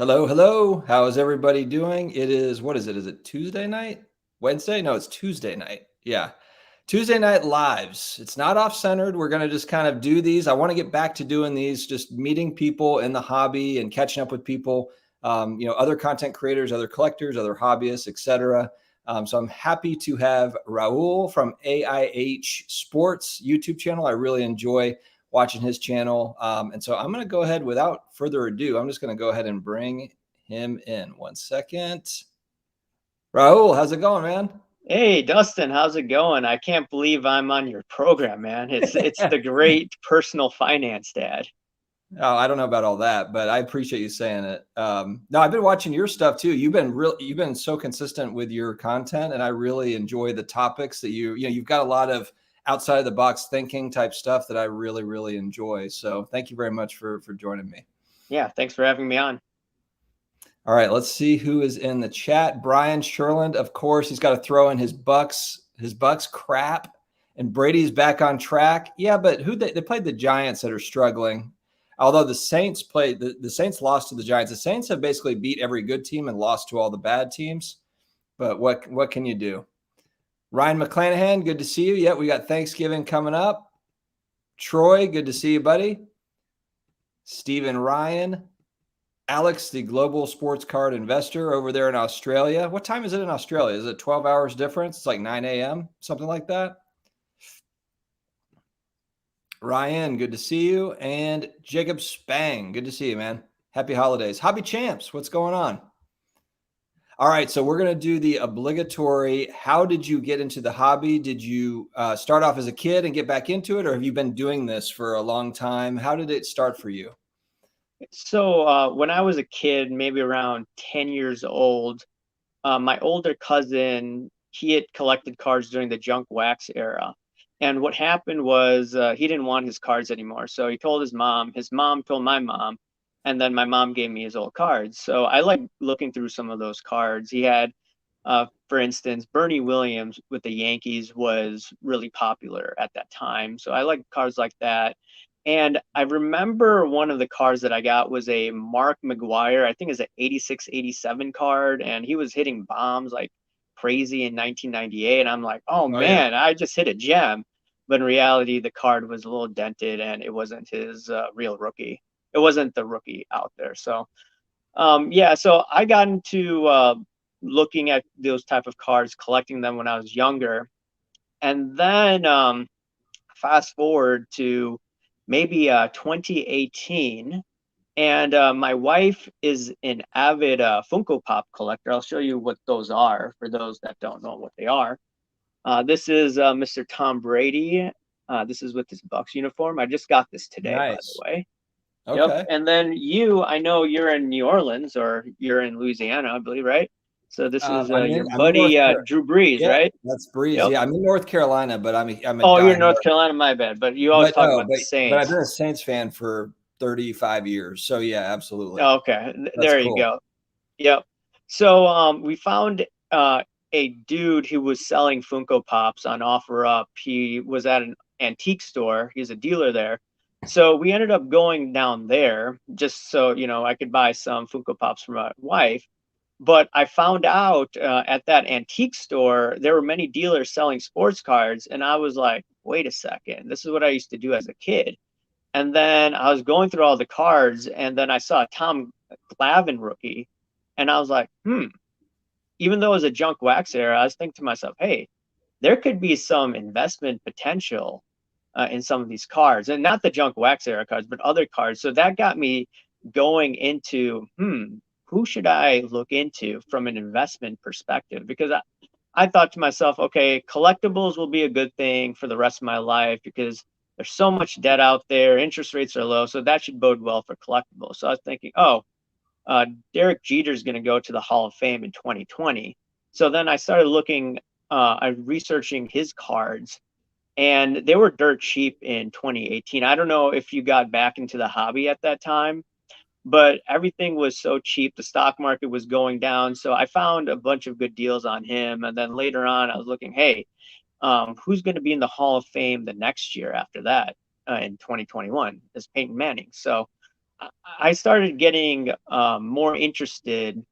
Hello, hello. How is everybody doing? It is, what is it? Is it Tuesday night? Wednesday? No, it's Tuesday night. Yeah. Tuesday night lives. It's not off-centered. We're going to just kind of do these. I want to get back to doing these, just meeting people in the hobby and catching up with people, other content creators, other collectors, other hobbyists, etc. So I'm happy to have Rahul from AIH Sports YouTube channel. I really enjoy watching his channel. And so I'm going to go ahead without further ado. I'm just going to go ahead and bring him in. 1 second. Rahul, how's it going, man? Hey Dustin, how's it going? I can't believe I'm on your program, man. It's the great personal finance dad. Oh, I don't know about all that, but I appreciate you saying it. No, I've been watching your stuff too. You've been so consistent with your content, and I really enjoy the topics that you've got a lot of outside of the box thinking type stuff that I really, really enjoy. So thank you very much for joining me. Yeah, thanks for having me on. All right, let's see who is in the chat. Brian Sherland, of course, he's got to throw in his Bucks crap, and Brady's back on track. Yeah, but they played the Giants that are struggling. Although the Saints played, the Saints lost to the Giants. The Saints have basically beat every good team and lost to all the bad teams. But what can you do? Ryan McClanahan, good to see you. Yeah, we got Thanksgiving coming up. Troy, good to see you, buddy. Stephen Ryan. Alex, the global sports card investor over there in Australia. What time is it in Australia? Is it 12 hours difference? It's like 9 a.m., something like that. Ryan, good to see you. And Jacob Spang, good to see you, man. Happy holidays. Hobby Champs, what's going on? All right, so we're going to do the obligatory. How did you get into the hobby? Did you start off as a kid and get back into it, or have you been doing this for a long time? How did it start for you? So when I was a kid, maybe around 10 years old, my older cousin, he had collected cards during the junk wax era. And what happened was he didn't want his cards anymore. So he told his mom told my mom, and then my mom gave me his old cards. So I like looking through some of those cards. He had, for instance, Bernie Williams with the Yankees was really popular at that time. So I like cards like that. And I remember one of the cards that I got was a Mark McGwire. I think it's an 86, 87 card. And he was hitting bombs like crazy in 1998. And I'm like, oh Yeah. man, I just hit a gem. But in reality, the card was a little dented and it wasn't his real rookie. It wasn't the rookie out there. So, yeah, so I got into looking at those type of cards, collecting them when I was younger. And then fast forward to maybe 2018, and my wife is an avid Funko Pop collector. I'll show you what those are for those that don't know what they are. This is Mr. Tom Brady. This is with his Bucks uniform. I just got this today, by the Nice. way. Yep. Okay. And then I know you're in New Orleans or you're in Louisiana, I believe, right? So this is your I'm in North buddy Carolina. Drew Brees, Yeah, right? that's Breeze. Yep. Yeah, I'm in North Carolina, but I'm a Oh, you're in North diehard. Carolina, my bad. But you always But talk no, about the but I've Saints. been a Saints fan for 35 years. So yeah, absolutely. Okay, That's there you cool. go. Yep. So we found a dude who was selling Funko Pops on OfferUp. He was at an antique store. He's a dealer there. So we ended up going down there just so, I could buy some Funko Pops for my wife. But I found out at that antique store, there were many dealers selling sports cards. And I was like, wait a second, this is what I used to do as a kid. And then I was going through all the cards, and then I saw a Tom Glavine rookie. And I was like, even though it was a junk wax era, I was thinking to myself, hey, there could be some investment potential in some of these cards, and not the junk wax era cards, but other cards. So that got me going into, who should I look into from an investment perspective? Because I thought to myself, okay, collectibles will be a good thing for the rest of my life because there's so much debt out there, interest rates are low, so that should bode well for collectibles. So I was thinking, oh, Derek Jeter is going to go to the Hall of Fame in 2020. So then I started looking, researching his cards, and they were dirt cheap in 2018. I don't know if you got back into the hobby at that time, but everything was so cheap. The stock market was going down. So I found a bunch of good deals on him. And then later on, I was looking, hey, who's going to be in the Hall of Fame the next year after that in 2021 is Peyton Manning. So I started getting more interested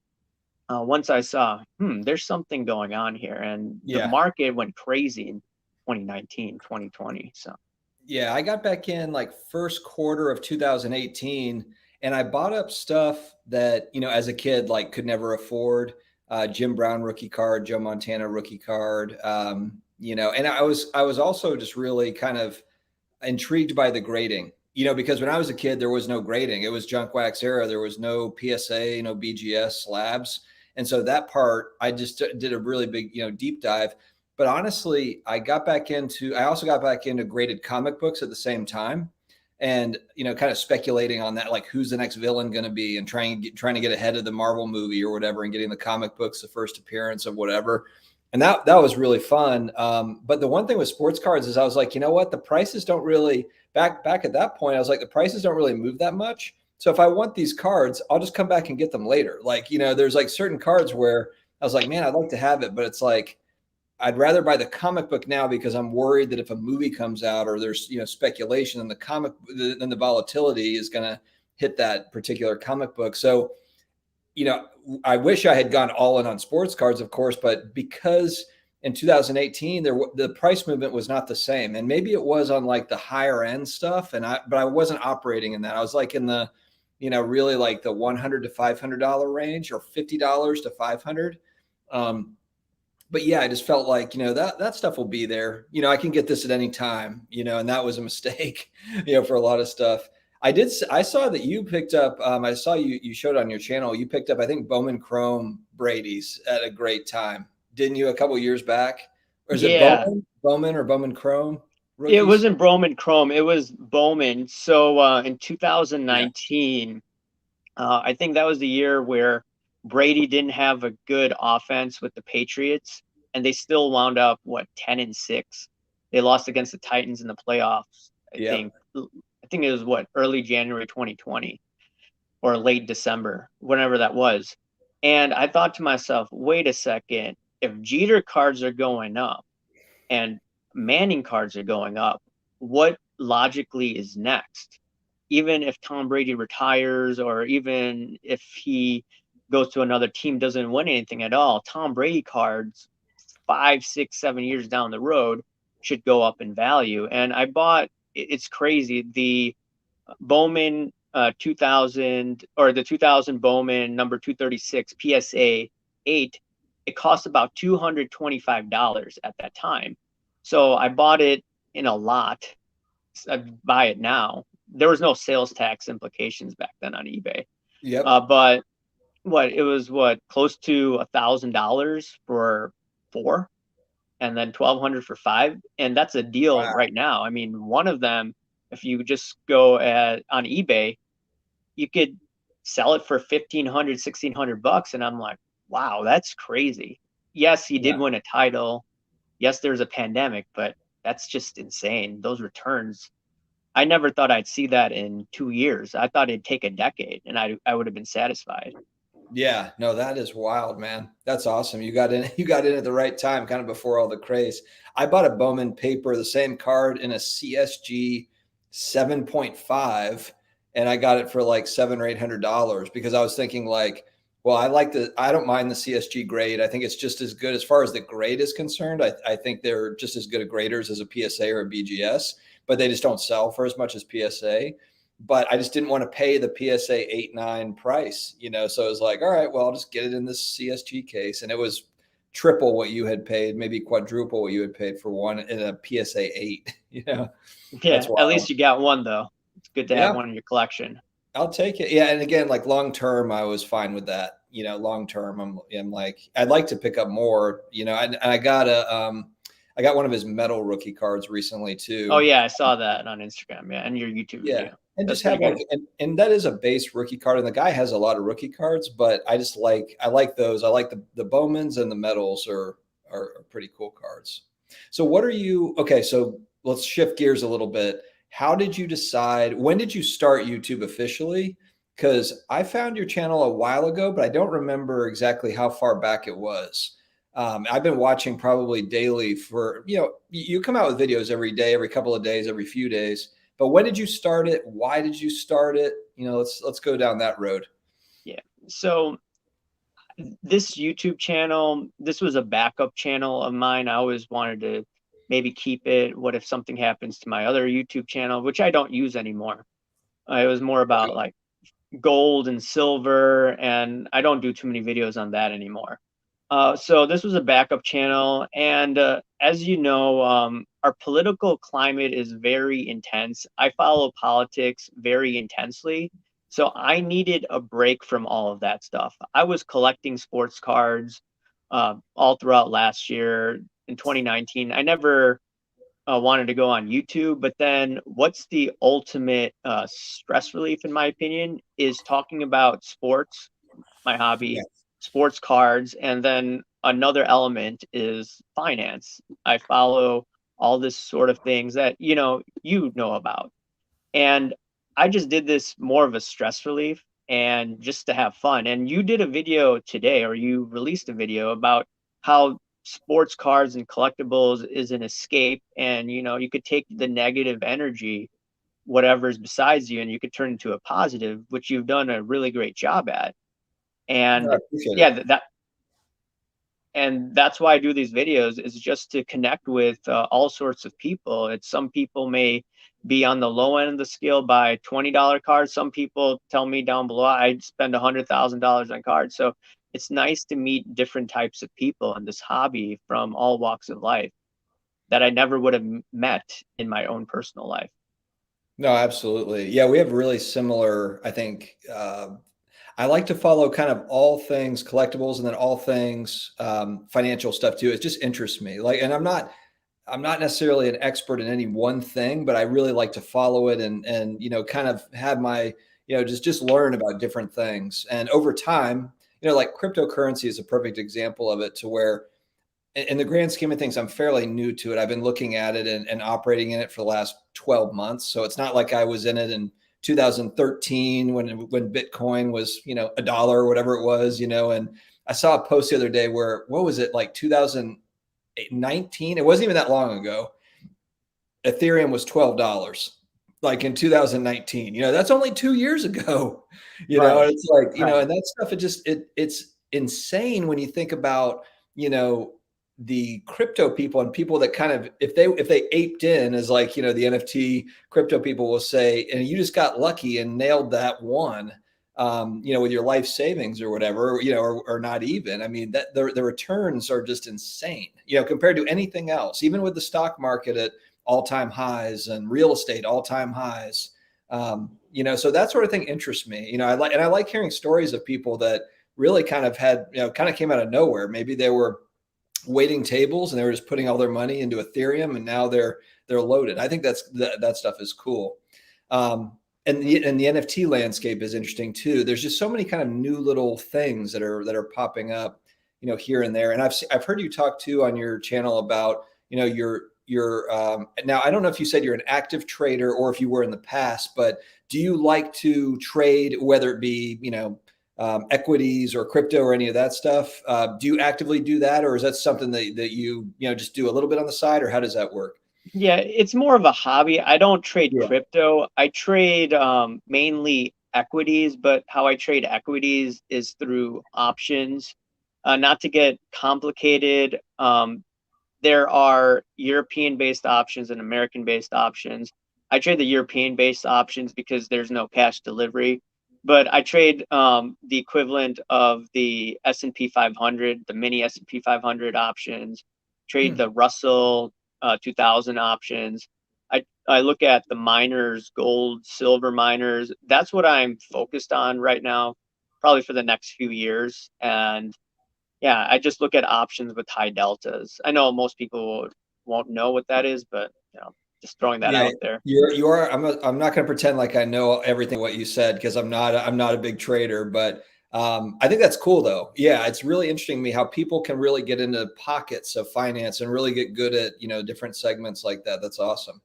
once I saw, there's something going on here. And the market went crazy in 2019, 2020. So yeah, I got back in like first quarter of 2018, and I bought up stuff that, you know, as a kid, like could never afford. Jim Brown rookie card, Joe Montana rookie card. You know, and I was also just really kind of intrigued by the grading, you know, because when I was a kid, there was no grading. It was junk wax era. There was no PSA, no BGS slabs. And so that part, I just did a really big, you know, deep dive. But honestly, I also got back into graded comic books at the same time. And, you know, kind of speculating on that, like who's the next villain going to be, and trying to get ahead of the Marvel movie or whatever, and getting the comic books, the first appearance of whatever. And that was really fun. But the one thing with sports cards is I was like, you know what, the prices don't really back at that point. I was like, the prices don't really move that much. So if I want these cards, I'll just come back and get them later. Like, you know, there's like certain cards where I was like, man, I'd like to have it, but it's like I'd rather buy the comic book now because I'm worried that if a movie comes out or there's, you know, speculation, then the volatility is going to hit that particular comic book. So, you know, I wish I had gone all in on sports cards, of course, but because in 2018 the price movement was not the same, and maybe it was on like the higher end stuff, but I wasn't operating in that. I was like in the, you know, really like the $100 to $500 range, or $50 to $500. But yeah, I just felt like, you know, that stuff will be there. You know, I can get this at any time, you know, and that was a mistake, you know, for a lot of stuff. I saw that you picked up, I saw you showed on your channel, you picked up, I think, Bowman Chrome Brady's at a great time. Didn't you, a couple of years back? Or is it Bowman or Bowman Chrome rookies? It wasn't Bowman Chrome. It was Bowman. So in 2019, I think that was the year where Brady didn't have a good offense with the Patriots, and they still wound up 10-6. They lost against the Titans in the playoffs. I think it was early January 2020 or late December, whenever that was. And I thought to myself, wait a second, if Jeter cards are going up and Manning cards are going up, what logically is next? Even if Tom Brady retires, or even if he goes to another team, doesn't win anything at all, Tom Brady cards 5, 6, 7 years down the road should go up in value. And I bought, it's crazy, the Bowman 2000, or the 2000 Bowman number 236 PSA 8. It cost about $225 at that time. So I bought it in a lot. I'd buy it now. There was no sales tax implications back then on eBay. But it was close to $1,000 for 4, and then $1,200 for 5, and that's a deal right now. I mean, one of them, if you just go on eBay, you could sell it for $1,500, $1,600, and I'm like, wow, that's crazy. Yes, he did win a title. Yes, there's a pandemic, but that's just insane. Those returns, I never thought I'd see that in 2 years. I thought it'd take a decade, and I would have been satisfied. Yeah, no, that is wild, man. That's awesome. You got in at the right time, kind of before all the craze. I bought a Bowman paper, the same card, in a CSG 7.5, and I got it for like $700 or $800 because I was thinking like, well, I don't mind the CSG grade. I think it's just as good as far as the grade is concerned. I think they're just as good at graders as a PSA or a BGS, but they just don't sell for as much as PSA. But I just didn't want to pay the PSA 8-9 price, you know? So it was like, all right, well, I'll just get it in this CSG case. And it was triple what you had paid, maybe quadruple what you had paid for one in a PSA 8, you know? Yeah, at least you got one, though. It's good to have one in your collection. I'll take it. Yeah. And again, like long term, I was fine with that. You know, long term, I'm like, I'd like to pick up more, you know, and I got I got one of his metal rookie cards recently too. Oh yeah, I saw that on Instagram. Yeah, and your YouTube video. And just have like, and that is a base rookie card, and the guy has a lot of rookie cards, but I like those. I like the Bowmans, and the metals are pretty cool cards. So what are you? Okay, so let's shift gears a little bit. How did you decide? When did you start YouTube officially? Because I found your channel a while ago, but I don't remember exactly how far back it was. I've been watching probably daily for, you know, you come out with videos every day, every couple of days, every few days. But when did you start it? Why did you start it? Let's go down that road. Yeah. So this YouTube channel, this was a backup channel of mine. I always wanted to maybe keep it. What if something happens to my other YouTube channel, which I don't use anymore? It was more about like gold and silver, and I don't do too many videos on that anymore. So this was a backup channel, and as you know, our political climate is very intense. I follow politics very intensely, so I needed a break from all of that stuff. I was collecting sports cards all throughout last year in 2019. I never wanted to go on YouTube, but then what's the ultimate stress relief, in my opinion, is talking about sports, my hobby, Yeah. sports cards, and then another element is finance. I follow all this sort of things that you know about, and I just did this more of a stress relief and just to have fun. And you did a video today, or you released a video about how sports cards and collectibles is an escape, and you could take the negative energy, whatever's besides you, and you could turn into a positive, which you've done a really great job at. No, I And appreciate it. yeah, that's why I do these videos, is just to connect with all sorts of people. It's some people may be on the low end of the scale, buy $20 cards. Some people tell me down below I spend $100,000 on cards. So it's nice to meet different types of people in this hobby from all walks of life that I never would have met in my own personal life. No, absolutely. Yeah, we have really similar, I think, I like to follow kind of all things collectibles and then all things financial stuff too. It just interests me. Like, and I'm not necessarily an expert in any one thing, but I really like to follow it and kind of have my just learn about different things. And over time, like cryptocurrency is a perfect example of it, to where in the grand scheme of things, I'm fairly new to it. I've been looking at it and operating in it for the last 12 months. So it's not like I was in it in 2013 when Bitcoin was, a dollar or whatever it was, and I saw a post the other day where, what was it, like 2019? It wasn't even that long ago. Ethereum was $12. Like in 2019, that's only 2 years ago, Right. it's like, Right. and that stuff, it's insane when you think about, the crypto people and people that kind of, if they aped in, as like, the NFT crypto people will say, and you just got lucky and nailed that one, with your life savings or whatever, or not even. I mean, that the returns are just insane, compared to anything else, even with the stock market at all-time highs and real estate all-time highs. So that sort of thing interests me. I like hearing stories of people that really kind of had, kind of came out of nowhere. Maybe they were waiting tables and they were just putting all their money into Ethereum and now they're loaded. I think that stuff is cool. And the NFT landscape is interesting too. There's just so many kind of new little things that are popping up, here and there. And I've heard you talk too on your channel about, your now I don't know if you said you're an active trader or if you were in the past, but do you like to trade, whether it be, equities or crypto or any of that stuff? Do you actively do that, or is that something that you just do a little bit on the side, or how does that work? Yeah, it's more of a hobby. I don't trade Yeah. crypto. I trade mainly equities, but how I trade equities is through options. Not to get complicated, there are European-based options and American-based options. I trade the European-based options because there's no cash delivery, but I trade the equivalent of the S&P 500, the mini S&P 500 options, trade Hmm. the Russell 2000 options. I look at the miners, gold, silver miners. That's what I'm focused on right now, probably for the next few years. And yeah, I just look at options with high deltas. I know most people won't know what that is, but just throwing that Yeah, out there. you are. I'm not going to pretend like I know everything what you said, because I'm not a big trader, but I think that's cool though. Yeah, it's really interesting to me how people can really get into pockets of finance and really get good at different segments like that. That's awesome.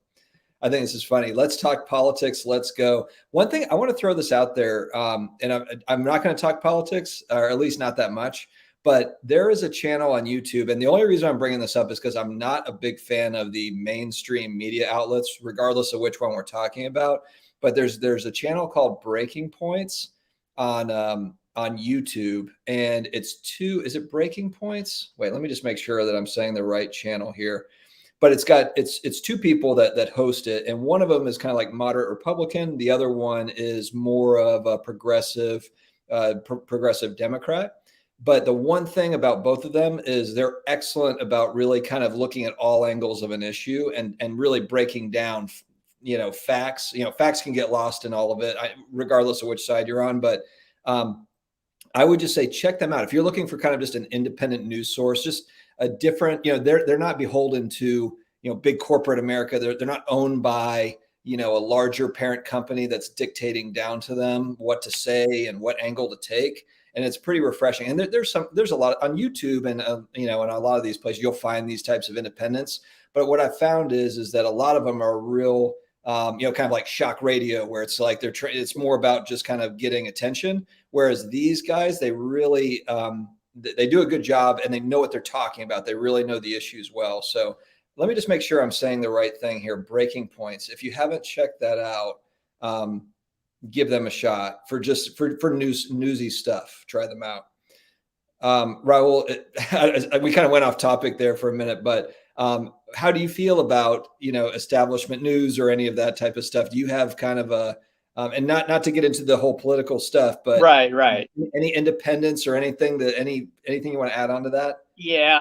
I think this is funny. Let's talk politics. Let's go. One thing I want to throw this out there, and I'm not going to talk politics, or at least not that much. But there is a channel on YouTube, and the only reason I'm bringing this up is because I'm not a big fan of the mainstream media outlets, regardless of which one we're talking about. But there's a channel called Breaking Points on YouTube, and is it Breaking Points? Wait, let me just make sure that I'm saying the right channel here. But it's two people that host it, and one of them is kind of like moderate Republican. The other one is more of a progressive Democrat. But the one thing about both of them is they're excellent about really kind of looking at all angles of an issue and really breaking down, facts. Facts can get lost in all of it, regardless of which side you're on. But I would just say check them out if you're looking for kind of just an independent news source, just a different. They're not beholden to big corporate America. They're not owned by a larger parent company that's dictating down to them what to say and what angle to take. And it's pretty refreshing. And there's a lot on YouTube and in a lot of these places you'll find these types of independents. But what I've found is that a lot of them are real, kind of like shock radio, where it's like it's more about just kind of getting attention. Whereas these guys, they really they do a good job and they know what they're talking about. They really know the issues well. So let me just make sure I'm saying the right thing here. Breaking Points. If you haven't checked that out, give them a shot for newsy stuff. Try them out. Rahul, we kind of went off topic there for a minute, but how do you feel about, establishment news or any of that type of stuff? Do you have kind of a, and not to get into the whole political stuff, but right. Any independence or anything anything you want to add on to that? Yeah,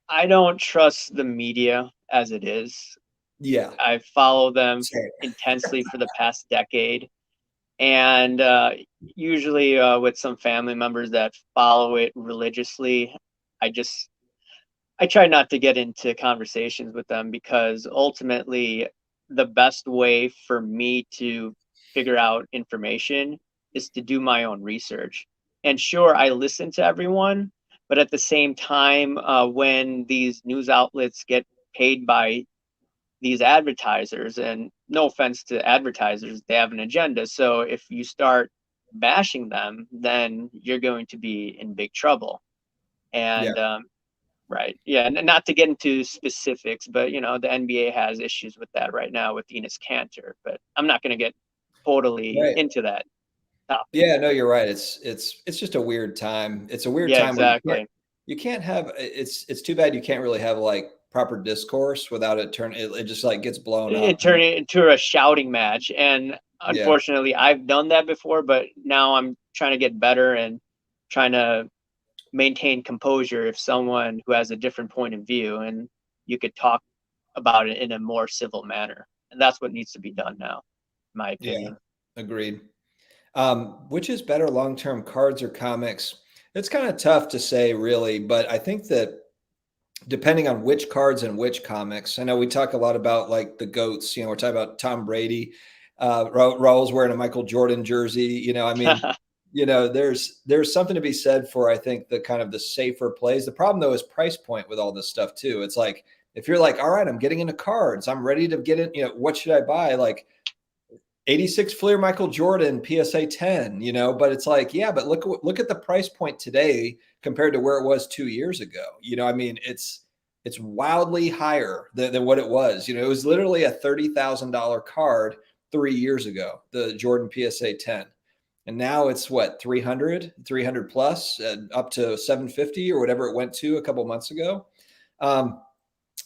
I don't trust the media as it is. Yeah. I follow them intensely for the past decade. And usually with some family members that follow it religiously, I try not to get into conversations with them, because ultimately the best way for me to figure out information is to do my own research. And sure, I listen to everyone, but at the same time, when these news outlets get paid by these advertisers, and no offense to advertisers, they have an agenda. So if you start bashing them, then you're going to be in big trouble. And right, yeah, and not to get into specifics, but the NBA has issues with that right now with Enes Kanter, but I'm not going to get totally into that topic. Yeah, no, you're right. It's just a weird time. It's a weird time. Exactly. You can't have it's too bad you can't really have like proper discourse without it just like gets blown up. It turned into a shouting match. And unfortunately, I've done that before, but now I'm trying to get better and trying to maintain composure if someone who has a different point of view, and you could talk about it in a more civil manner. And that's what needs to be done now, in my opinion. Yeah, agreed. Which is better long-term, cards or comics? It's kind of tough to say really, but I think that depending on which cards and which comics, I know we talk a lot about like the GOATs, we're talking about Tom Brady, Rahul's wearing a Michael Jordan jersey, I mean, there's something to be said for, I think, the kind of the safer plays. The problem though is price point with all this stuff too. It's like, if you're like, all right, I'm getting into cards, I'm ready to get in, what should I buy? Like 86 Fleer Michael Jordan PSA 10, but it's like, yeah, but look at the price point today compared to where it was 2 years ago. I mean, it's wildly higher than what it was. It was literally a $30,000 card 3 years ago, the Jordan PSA 10. And now it's what, 300 plus, up to 750 or whatever it went to a couple months ago.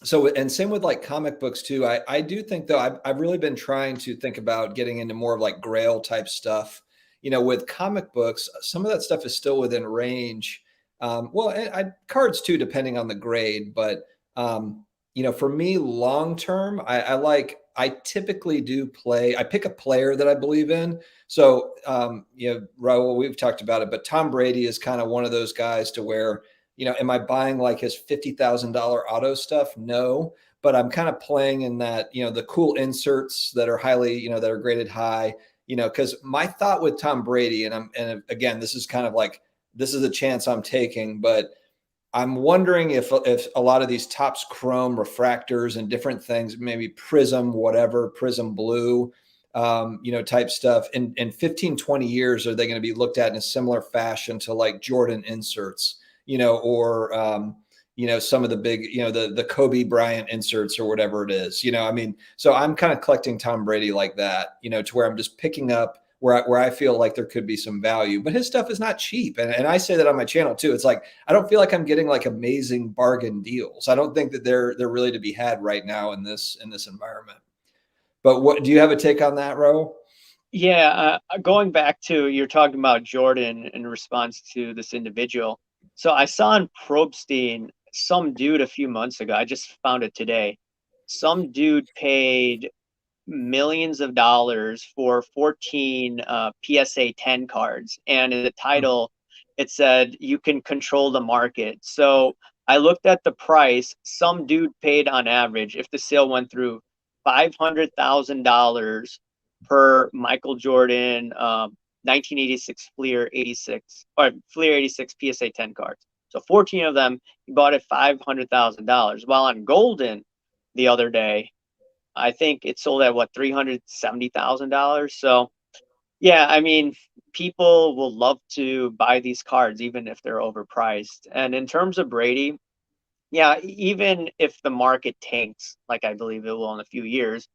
So, and same with like comic books too. I do think though, I've really been trying to think about getting into more of like Grail type stuff. With comic books, some of that stuff is still within range. Cards too, depending on the grade. But, for me, long term, I typically I pick a player that I believe in. So, Rahul, we've talked about it, but Tom Brady is kind of one of those guys to where, am I buying like his $50,000 auto stuff? No, but I'm kind of playing in that, the cool inserts that are highly, that are graded high, because my thought with Tom Brady, and again, this is kind of like, this is a chance I'm taking, but I'm wondering if a lot of these Topps Chrome refractors and different things, maybe Prism, whatever, Prism Blue, type stuff in 15, 20 years, are they going to be looked at in a similar fashion to like Jordan inserts? or some of the big, the Kobe Bryant inserts or whatever it is, I mean, so I'm kind of collecting Tom Brady like that, to where I'm just picking up where I feel like there could be some value, but his stuff is not cheap. And I say that on my channel too. It's like, I don't feel like I'm getting like amazing bargain deals. I don't think that they're really to be had right now in this environment. But what do you have a take on that, Rahul? Yeah, going back to you're talking about Jordan in response to this individual. So I saw on Probstein some dude a few months ago. I just found it today. Some dude paid millions of dollars for 14 PSA 10 cards, and in the title it said you can control the market. So I looked at the price. Some dude paid on average, if the sale went through, $500,000 per Michael Jordan 1986 Fleer 86 or Fleer 86 PSA 10 cards. So 14 of them, he bought at $500,000. While on Golden the other day, I think it sold at what, $370,000. So yeah, I mean, people will love to buy these cards even if they're overpriced. And in terms of Brady, yeah, even if the market tanks, like I believe it will in a few years,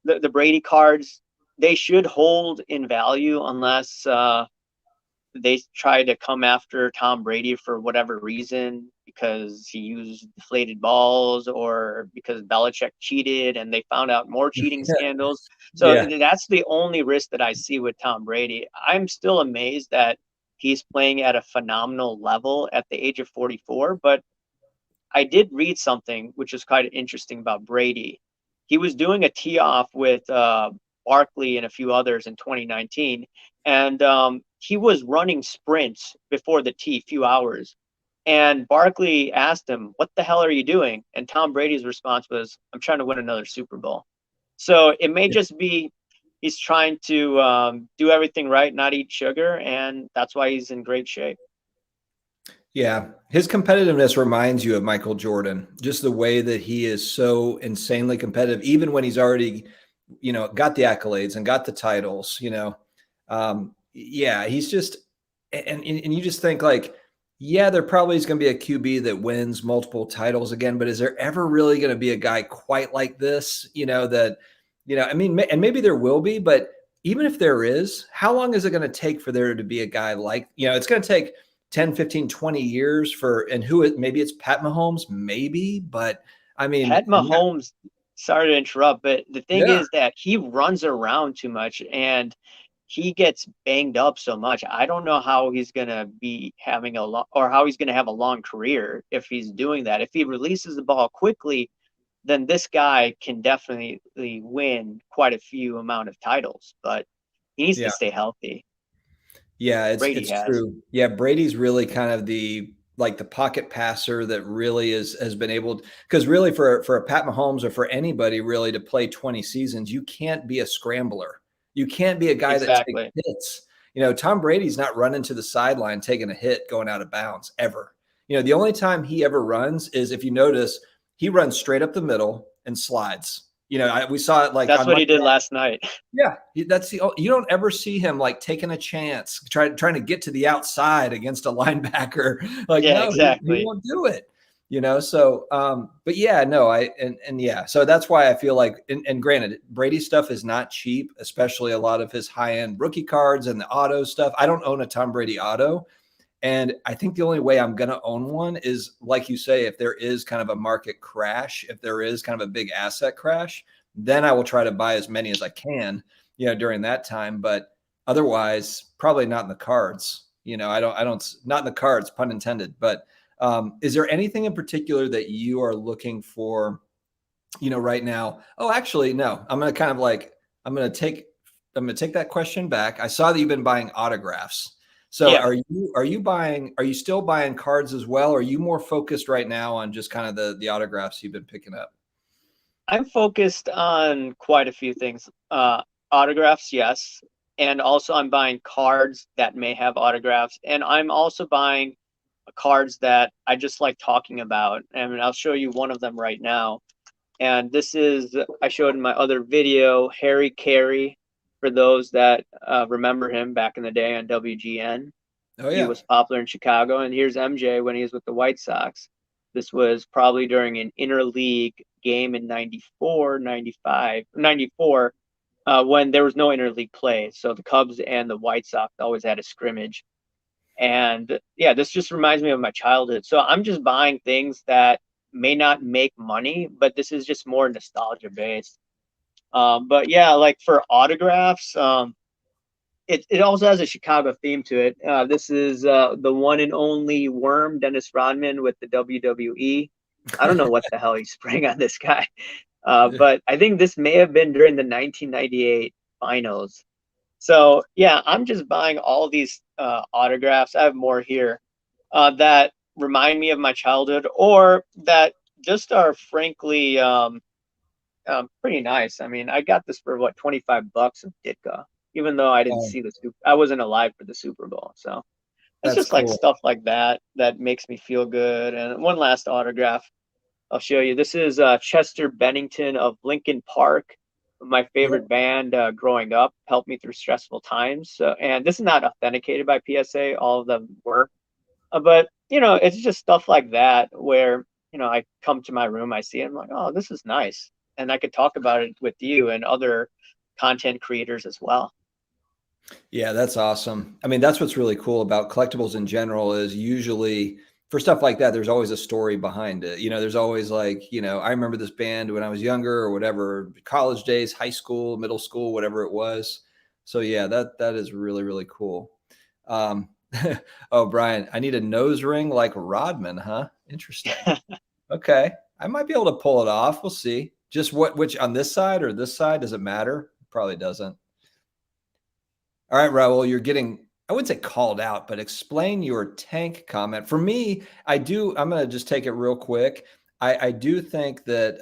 the Brady cards, they should hold in value unless they try to come after Tom Brady for whatever reason, because he used deflated balls or because Belichick cheated and they found out more cheating scandals. So Yeah. that's the only risk that I see with Tom Brady. I'm still amazed that he's playing at a phenomenal level at the age of 44, but I did read something which is quite interesting about Brady. He was doing a tee off with Barkley and a few others in 2019, and he was running sprints before the tee, few hours. And Barkley asked him, "What the hell are you doing?" And Tom Brady's response was, "I'm trying to win another Super Bowl." So it may just be he's trying to do everything right, not eat sugar, and that's why he's in great shape. Yeah, his competitiveness reminds you of Michael Jordan, just the way that he is so insanely competitive, even when he's already, got the accolades and got the titles, yeah, he's just, and you just think like, yeah, there probably is going to be a QB that wins multiple titles again, but is there ever really going to be a guy quite like this, I mean, and maybe there will be, but even if there is, how long is it going to take for there to be a guy like, it's going to take 10, 15, 20 years and maybe it's Pat Mahomes, maybe, but I mean, Pat Mahomes, sorry to interrupt, but the thing yeah, is that he runs around too much and he gets banged up so much. I don't know how he's going to be having how he's going to have a long career if he's doing that. If he releases the ball quickly, then this guy can definitely win quite a few amount of titles, but he needs to yeah. stay healthy. Yeah, Brady it's has. true. Yeah, Brady's really kind of the pocket passer that really has been able, because really for a Pat Mahomes or for anybody really to play 20 seasons, you can't be a scrambler. You can't be a guy that takes Exactly. hits. Tom Brady's not running to the sideline taking a hit going out of bounds ever. The only time he ever runs is, if you notice, he runs straight up the middle and slides. We saw it like That's on what Monday. he did last night. Yeah, that's you don't ever see him like taking a chance, trying to get to the outside against a linebacker. Like, Yeah, no, he exactly. won't do it. So but yeah, no, and yeah, so that's why I feel like, and granted, Brady stuff is not cheap, especially a lot of his high-end rookie cards and the auto stuff. I don't own a Tom Brady auto. And I think the only way I'm going to own one is, like you say, if there is kind of a market crash, if there is kind of a big asset crash, then I will try to buy as many as I can, during that time. But otherwise, probably not in the cards. Not in the cards, pun intended. But is there anything in particular that you are looking for, right now? Oh, actually, no. I'm going to kind of like, I'm going to take that question back. I saw that you've been buying autographs. So Yeah. are you still buying cards as well? Or are you more focused right now on just kind of the autographs you've been picking up? I'm focused on quite a few things. Autographs, yes. And also I'm buying cards that may have autographs. And I'm also buying cards that I just like talking about. And I'll show you one of them right now. And this is, I showed in my other video, Harry Carey, for those that remember him back in the day on WGN. Oh He yeah. was popular in Chicago. And here's MJ when he was with the White Sox. This was probably during an interleague game in 94, 95, 94, when there was no interleague play. So the Cubs and the White Sox always had a scrimmage. And yeah, this just reminds me of my childhood. So I'm just buying things that may not make money, but this is just more nostalgia based. But yeah, like for autographs, it also has a Chicago theme to it. This is the one and only Worm, Dennis Rodman with the WWE. I don't know what the hell he sprang on this guy, but I think this may have been during the 1998 finals. So yeah, I'm just buying all these autographs. I have more here that remind me of my childhood, or that just are frankly pretty nice. I mean, I got this for what, $25 of Ditka, even though I didn't Oh, see I wasn't alive for the Super Bowl. So it's that's just like cool. stuff like that that makes me feel good. And one last autograph I'll show you. This is Chester Bennington of Linkin Park, my Yep. favorite band growing up, helped me through stressful times. And this is not authenticated by PSA, all of them were. But, it's just stuff like that where, I come to my room, I see it, I'm like, oh, this is nice. And I could talk about it with you and other content creators as well. Yeah, that's awesome. I mean, that's what's really cool about collectibles in general is usually for stuff like that, there's always a story behind it. There's always like, I remember this band when I was younger or whatever, college days, high school, middle school, whatever it was. So yeah, that is really, really cool. Um, oh, Brian, I need a nose ring like Rodman, huh? Interesting. Okay. I might be able to pull it off. We'll see. Just which on this side or this side? Does it matter? Probably doesn't. All right, Rahul, you're getting, I wouldn't say called out, but explain your tank comment. For me, I'm going to just take it real quick. I do think that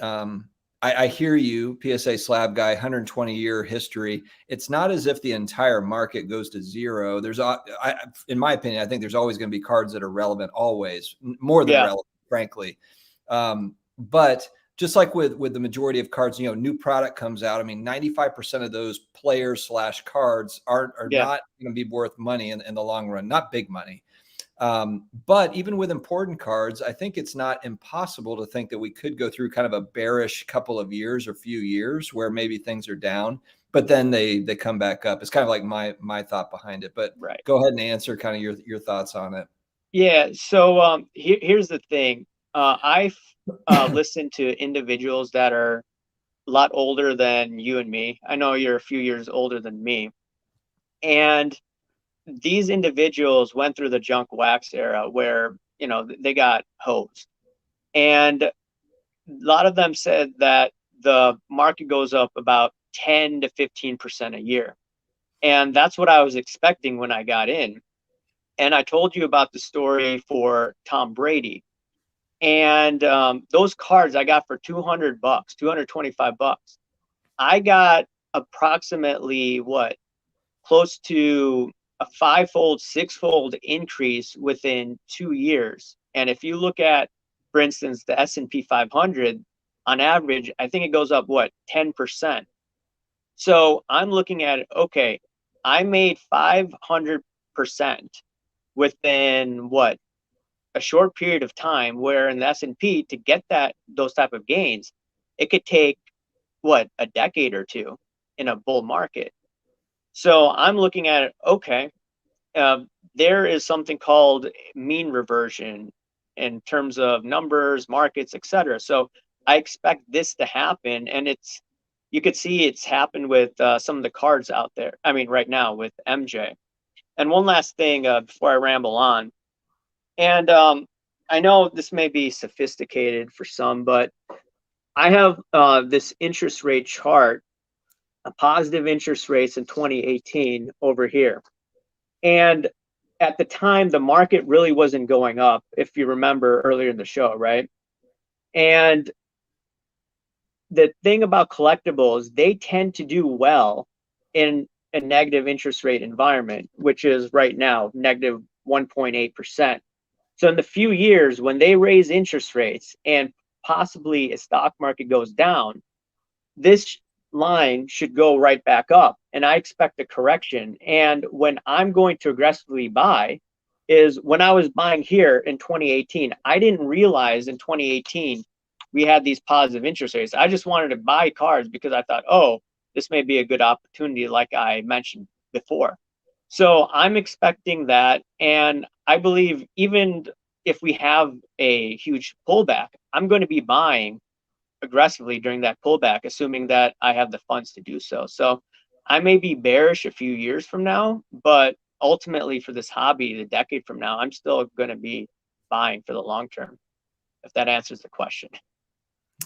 I hear you, PSA slab guy, 120-year history. It's not as if the entire market goes to zero. In my opinion, I think there's always going to be cards that are relevant, always, more than Yeah. relevant, frankly. But just like with the majority of cards, new product comes out. I mean, 95% of those players / cards are Yeah. not going to be worth money in the long run, not big money. But even with important cards, I think it's not impossible to think that we could go through kind of a bearish couple of years or few years where maybe things are down, but then they come back up. It's kind of like my thought behind it. But Right. go ahead and answer kind of your thoughts on it. Yeah. So here's the thing. I've listened to individuals that are a lot older than you and me. I know you're a few years older than me. And these individuals went through the junk wax era where, they got hosed. And a lot of them said that the market goes up about 10 to 15% a year. And that's what I was expecting when I got in. And I told you about the story for Tom Brady. And those cards I got for $200, $225. I got approximately what, close to a fivefold, sixfold increase within 2 years. And if you look at, for instance, the S&P 500, on average, I think it goes up, what, 10%. So I'm looking at it, okay, I made 500% within what, a short period of time, where in the S&P to get those type of gains, it could take what, a decade or two in a bull market. So I'm looking at it, okay, there is something called mean reversion in terms of numbers, markets, etc. So I expect this to happen, and you could see it's happened with some of the cards out there. I mean, right now with MJ. And one last thing before I ramble on, and I know this may be sophisticated for some, but I have this interest rate chart, a positive interest rates in 2018 over here. And at the time, the market really wasn't going up, if you remember earlier in the show, right? And the thing about collectibles, they tend to do well in a negative interest rate environment, which is right now negative 1.8%. So in the few years when they raise interest rates and possibly a stock market goes down, this line should go right back up. And I expect a correction. And when I'm going to aggressively buy, is when I was buying here in 2018, I didn't realize in 2018 we had these positive interest rates. I just wanted to buy cards because I thought, oh, this may be a good opportunity, like I mentioned before. So I'm expecting that. And I believe even if we have a huge pullback, I'm going to be buying aggressively during that pullback, assuming that I have the funds to do so. So I may be bearish a few years from now, but ultimately for this hobby, the decade from now, I'm still going to be buying for the long term, if that answers the question.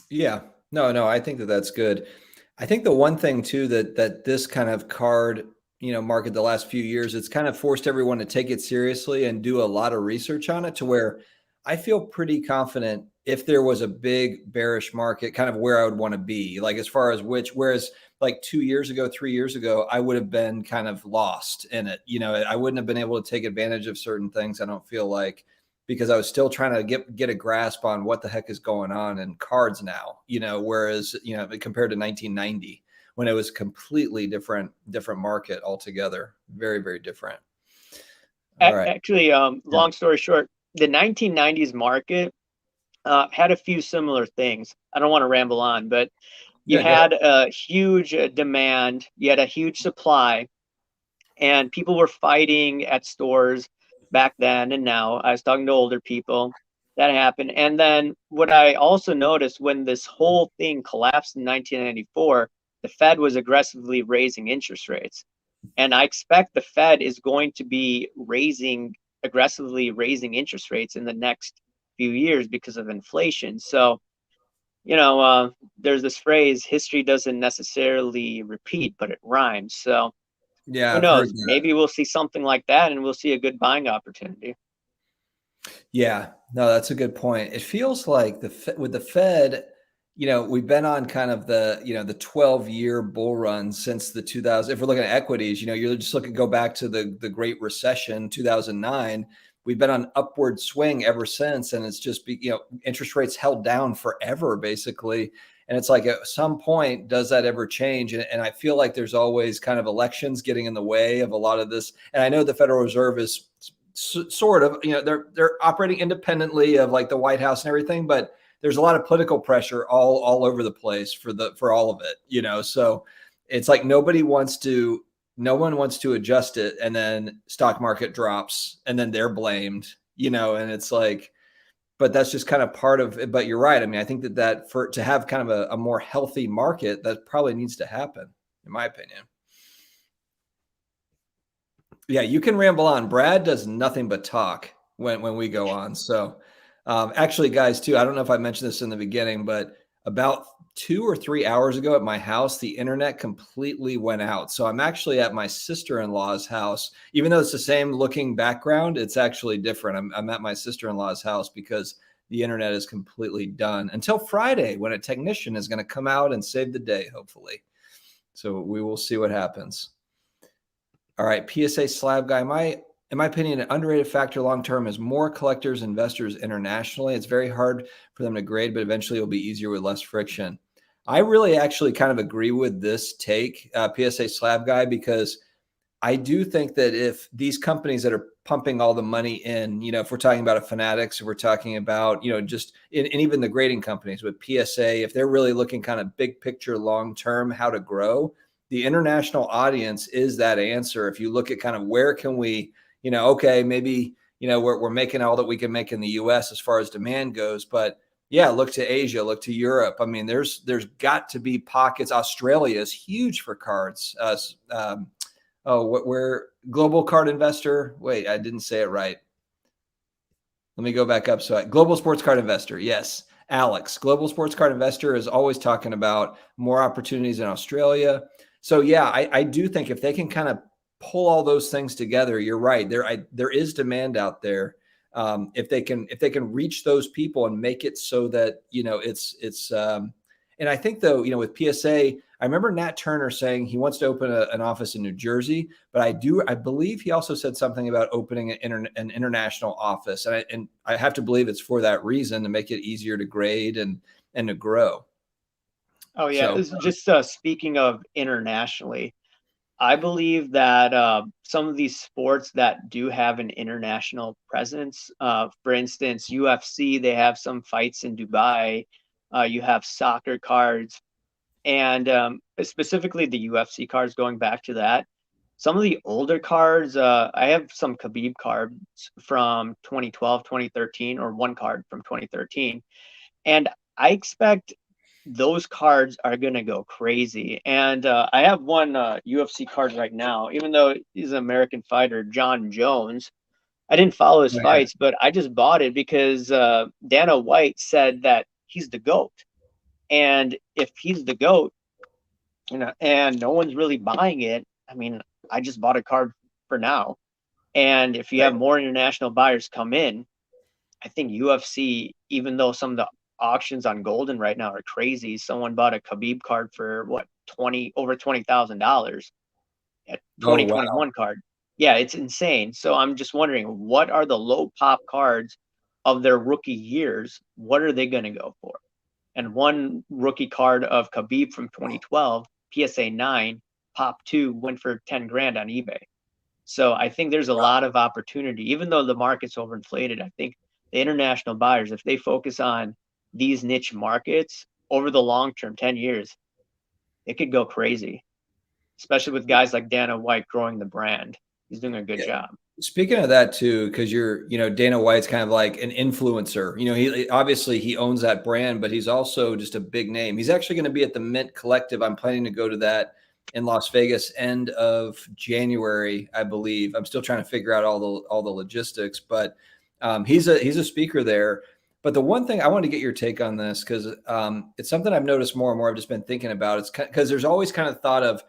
Yeah, no, I think that that's good. I think the one thing too that this kind of card, market the last few years, it's kind of forced everyone to take it seriously and do a lot of research on it to where I feel pretty confident if there was a big bearish market, kind of where I would want to be, like as far as whereas like 2 years ago, 3 years ago, I would have been kind of lost in it. I wouldn't have been able to take advantage of certain things. I don't feel like, because I was still trying to get a grasp on what the heck is going on in cards now, whereas, compared to 1990 when it was completely different market altogether. Very, very different. All right. Actually, Yeah. long story short, the 1990s market had a few similar things. I don't want to ramble on, but you Yeah, go ahead. had a huge demand, you had a huge supply, and people were fighting at stores back then and now. I was talking to older people. That happened. And then what I also noticed when this whole thing collapsed in 1994, the Fed was aggressively raising interest rates. And I expect the Fed is going to be aggressively raising interest rates in the next few years because of inflation. So, there's this phrase, history doesn't necessarily repeat, but it rhymes. So Yeah, who I've heard knows? that. Maybe we'll see something like that and we'll see a good buying opportunity. Yeah, no, that's a good point. It feels like with the Fed, we've been on kind of the 12-year bull run since the 2000. If we're looking at equities, you're just go back to the Great Recession, 2009. We've been on upward swing ever since, and it's just interest rates held down forever, basically. And it's like at some point, does that ever change? And I feel like there's always kind of elections getting in the way of a lot of this. And I know the Federal Reserve is sort of, they're operating independently of like the White House and everything, but there's a lot of political pressure all over the place for all of it, so it's like no one wants to adjust it, and then stock market drops and then they're blamed, and it's like, but that's just kind of part of it. But you're right. I mean, I think that for to have kind of a more healthy market, that probably needs to happen, in my opinion. Yeah, you can ramble on. Brad does nothing but talk when we go on. So, actually, guys, too, I don't know if I mentioned this in the beginning, but about 2 or 3 hours ago at my house, the internet completely went out. So I'm actually at my sister-in-law's house. Even though it's the same looking background, it's actually different. I'm at my sister-in-law's house because the internet is completely done until Friday, when a technician is going to come out and save the day, hopefully. So we will see what happens. All right, PSA slab guy. In my opinion, an underrated factor long-term is more collectors, investors internationally. It's very hard for them to grade, but eventually it'll be easier with less friction. I really actually kind of agree with this take, PSA slab guy, because I do think that if these companies that are pumping all the money in, if we're talking about a Fanatics, if we're talking about, just and even the grading companies with PSA, if they're really looking kind of big picture, long-term, how to grow, the international audience is that answer. If you look at kind of where can we, okay, maybe, we're making all that we can make in the US as far as demand goes, but yeah, look to Asia, look to Europe. I mean, there's got to be pockets. Australia is huge for cards. Where Global Card Investor. Wait, I didn't say it right. Let me go back up. So Global Sports Card Investor. Yes. Alex, Global Sports Card Investor, is always talking about more opportunities in Australia. So yeah, I do think if they can kind of pull all those things together, you're right. There is demand out there. If they can reach those people and make it so that, it's and I think though, with PSA, I remember Nat Turner saying he wants to open an office in New Jersey, but I believe he also said something about opening an international office. And I have to believe it's for that reason, to make it easier to grade and to grow. Oh yeah, So just speaking of internationally, I believe that some of these sports that do have an international presence, for instance, UFC, they have some fights in Dubai. You have soccer cards, and specifically the UFC cards. Going back to that, some of the older cards, I have some Khabib cards from 2012, 2013, or one card from 2013, and I expect those cards are gonna go crazy. And I have one UFC card right now, even though he's an American fighter, John Jones. I didn't follow his Oh, yeah. fights, but I just bought it because Dana White said that he's the GOAT. And if he's the GOAT, and no one's really buying it, I mean, I just bought a card for now. And if you have Right. more international buyers come in, I think UFC, even though some of the auctions on Golden right now are crazy, someone bought a Khabib card for what, 20 over $20,000 at Oh, wow. 2021 card. Yeah, it's insane. So I'm just wondering, what are the low pop cards of their rookie years? What are they going to go for? And one rookie card of Khabib from 2012, PSA 9, pop 2 went for 10 grand on eBay. So I think there's a lot of opportunity, even though the market's overinflated. I think the international buyers, if they focus on these niche markets over the long term, 10 years, it could go crazy, especially with guys like Dana White growing the brand. He's doing a good Yeah. job. Speaking of that too, because Dana White's kind of like an influencer. He obviously he owns that brand, but he's also just a big name. He's actually going to be at the Mint Collective. I'm planning to go to that in Las Vegas end of January, I believe. I'm still trying to figure out all the logistics, but he's a speaker there. But the one thing I want to get your take on this, because it's something I've noticed more and more. I've just been thinking about. It's because there's always kind of thought of,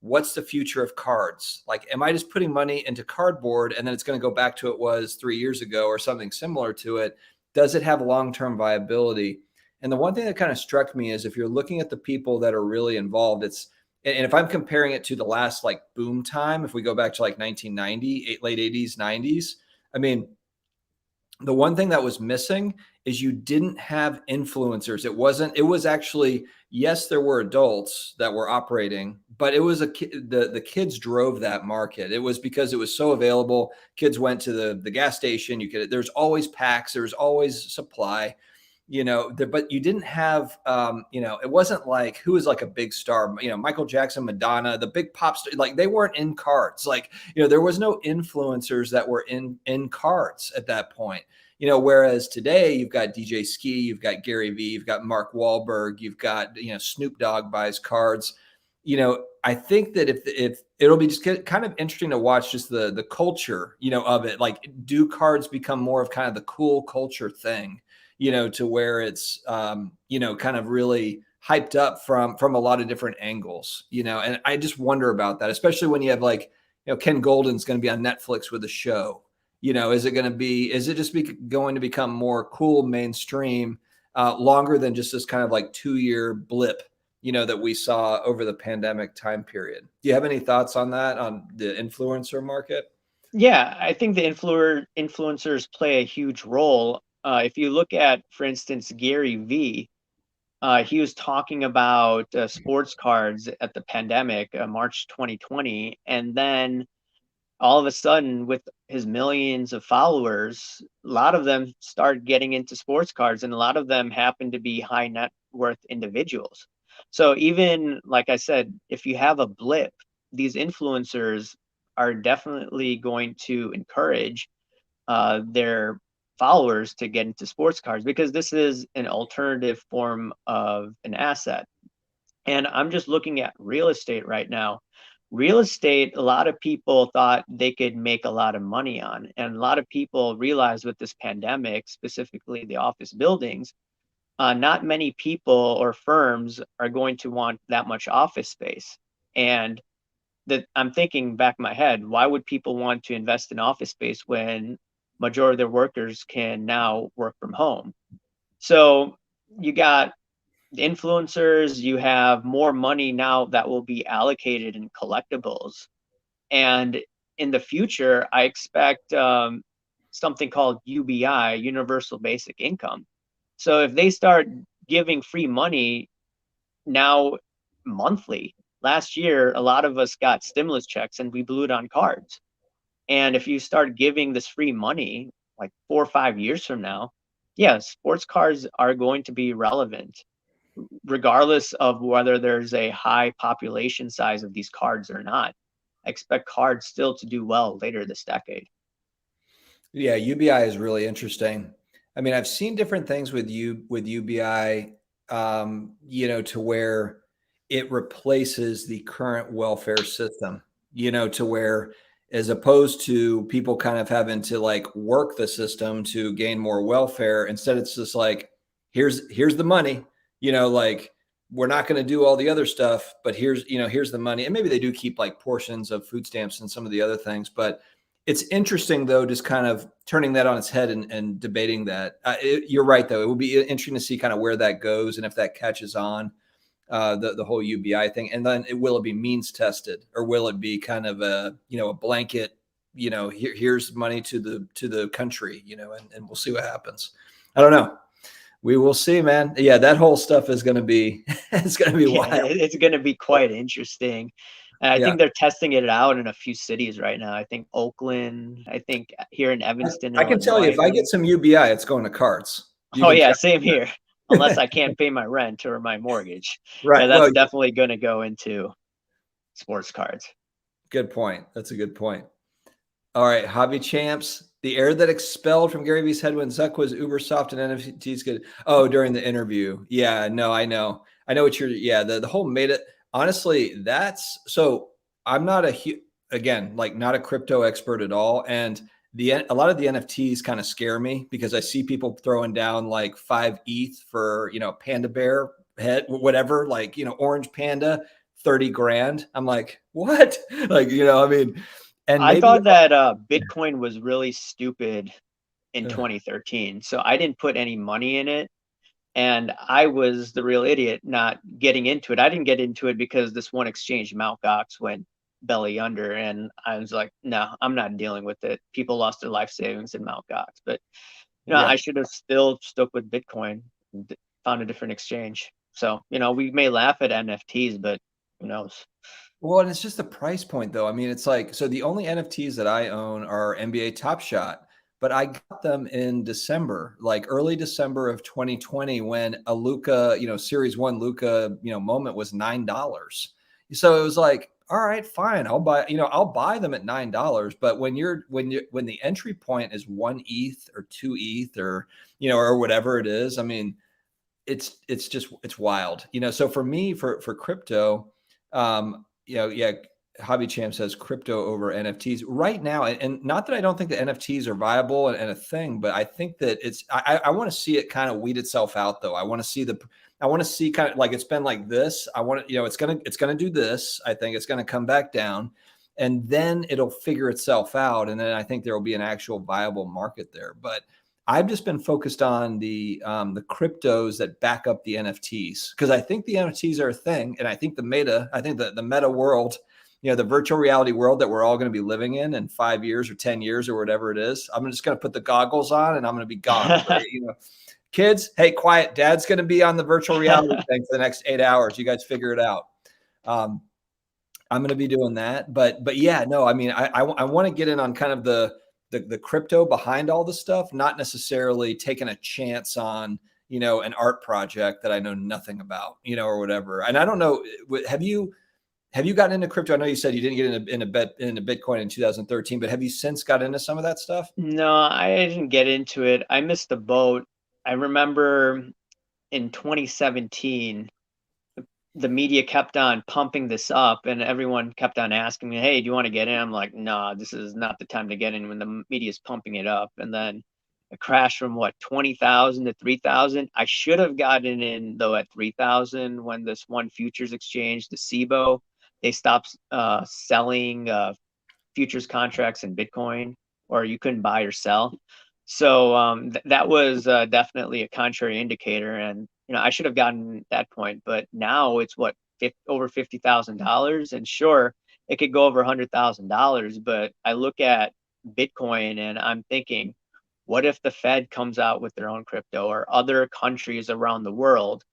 what's the future of cards? Like, am I just putting money into cardboard and then it's going to go back to it was 3 years ago or something similar to it? Does it have long-term viability? And the one thing that kind of struck me is, if you're looking at the people that are really involved, and if I'm comparing it to the last like boom time, if we go back to like 1990, late 80s, 90s, I mean, the one thing that was missing is you didn't have influencers. It was actually, yes, there were adults that were operating, but it was the kids drove that market. It was because it was so available. Kids went to the gas station. There's always packs, there's always supply, but you didn't have, it wasn't like, who was like a big star, Michael Jackson, Madonna, the big pop star, like they weren't in cards. Like, there was no influencers that were in cards at that point. Whereas today you've got DJ Ski, you've got Gary Vee, you've got Mark Wahlberg, you've got, Snoop Dogg buys cards. I think that if it'll be just kind of interesting to watch just the culture, of it. Like, do cards become more of kind of the cool culture thing, to where it's, kind of really hyped up from a lot of different angles, and I just wonder about that, especially when you have like, Ken Golden's going to be on Netflix with a show. Is it just going to become more cool mainstream, longer than just this kind of like 2-year blip, that we saw over the pandemic time period? Do you have any thoughts on that, on the influencer market? Yeah, I think the influencers play a huge role. If you look at, for instance, Gary Vee, he was talking about sports cards at the pandemic, March 2020, and then all of a sudden, with his millions of followers, a lot of them start getting into sports cards, and a lot of them happen to be high net worth individuals. So even like I said, if you have a blip, these influencers are definitely going to encourage their followers to get into sports cards, because this is an alternative form of an asset. And I'm just looking at real estate right now. Real estate, a lot of people thought they could make a lot of money on. And a lot of people realized with this pandemic, specifically the office buildings, not many people or firms are going to want that much office space. And that, I'm thinking back in my head, why would people want to invest in office space when majority of their workers can now work from home? So you got influencers, you have more money now that will be allocated in collectibles. And in the future, I expect something called UBI, Universal Basic Income. So if they start giving free money now monthly, last year, a lot of us got stimulus checks and we blew it on cards. And if you start giving this free money, like 4 or 5 years from now, yeah, sports cards are going to be relevant, regardless of whether there's a high population size of these cards or not. I expect cards still to do well later this decade. Yeah, UBI is really interesting. I mean, I've seen different things with UBI, to where it replaces the current welfare system, to where as opposed to people kind of having to like work the system to gain more welfare, instead it's just like, here's the money, like we're not going to do all the other stuff, but here's the money. And maybe they do keep like portions of food stamps and some of the other things, but it's interesting, though, just kind of turning that on its head and debating that. You're right, though. It will be interesting to see kind of where that goes and if that catches on, the whole UBI thing. And then will it be means tested, or will it be kind of a blanket, here's money to the country, and we'll see what happens. I don't know. We will see, man. Yeah, that whole stuff is going to be it's going to be wild. It's going to be quite interesting. And I think they're testing it out in a few cities right now. I think Oakland, I think here in Evanston, I can tell you, if I get some UBI, it's going to cards. Oh yeah, same here. Unless I can't pay my rent or my mortgage. Right. Yeah, that's definitely going to go into sports cards. Good point. That's a good point. All right, Hobby Champs. The air that expelled from Gary Vee's head when Zuck was uber soft and NFTs good. Oh, during the interview. Yeah, no, I know what you're. Yeah, the whole made it. Honestly, that's so. I'm not not a crypto expert at all, and a lot of the NFTs kind of scare me because I see people throwing down like 5 ETH for panda bear head, whatever, like orange panda, 30 grand. I'm like, what? Like I mean, and I maybe thought that Bitcoin was really stupid in 2013, so I didn't put any money in it. And I was the real idiot not getting into it. I didn't get into it because this one exchange, Mt. Gox, went belly under. And I was like, no, I'm not dealing with it. People lost their life savings in Mt. Gox. But, I should have still stuck with Bitcoin and found a different exchange. So, we may laugh at NFTs, but who knows? Well, and it's just the price point, though. I mean, it's like, so the only NFTs that I own are NBA Top Shot, but I got them in December, like early December of 2020, when a Luka, Series 1 Luka, moment was $9. So it was like, all right, fine, I'll buy them at $9. But when the entry point is 1 ETH or 2 ETH or or whatever it is, I mean, it's wild. So for me, for crypto, Hobby Champ says crypto over NFTs right now. And not that I don't think the NFTs are viable and a thing, but I think that I want to see it kind of weed itself out, though. I want to see kind of like, it's been like this. I want to, it's going to do this. I think it's going to come back down, and then it'll figure itself out. And then I think there will be an actual viable market there. But I've just been focused on the cryptos that back up the NFTs, because I think the NFTs are a thing, and I think the meta world, the virtual reality world that we're all going to be living in 5 years or 10 years or whatever it is. I'm just going to put the goggles on and I'm going to be gone. Right? Kids, hey, quiet. Dad's going to be on the virtual reality thing for the next 8 hours. You guys figure it out. I'm going to be doing that, but yeah, no, I mean, I want to get in on kind of the crypto behind all the stuff, not necessarily taking a chance on, an art project that I know nothing about, or whatever. And I don't know, have you gotten into crypto? I know you said you didn't get into Bitcoin in 2013, but have you since got into some of that stuff? No, I didn't get into it. I missed the boat. I remember in 2017, the media kept on pumping this up and everyone kept on asking me, hey, do you want to get in? I'm like, nah, this is not the time to get in when the media is pumping it up. And then it crashed from 20,000 to 3,000. I should have gotten in though at 3,000 when this one futures exchange, the SIBO, they stopped selling futures contracts in Bitcoin, or you couldn't buy or sell. So that was definitely a contrary indicator. And I should have gotten that point, but now it's over $50,000, and sure, it could go over $100,000. But I look at Bitcoin and I'm thinking, what if the Fed comes out with their own crypto, or other countries around the world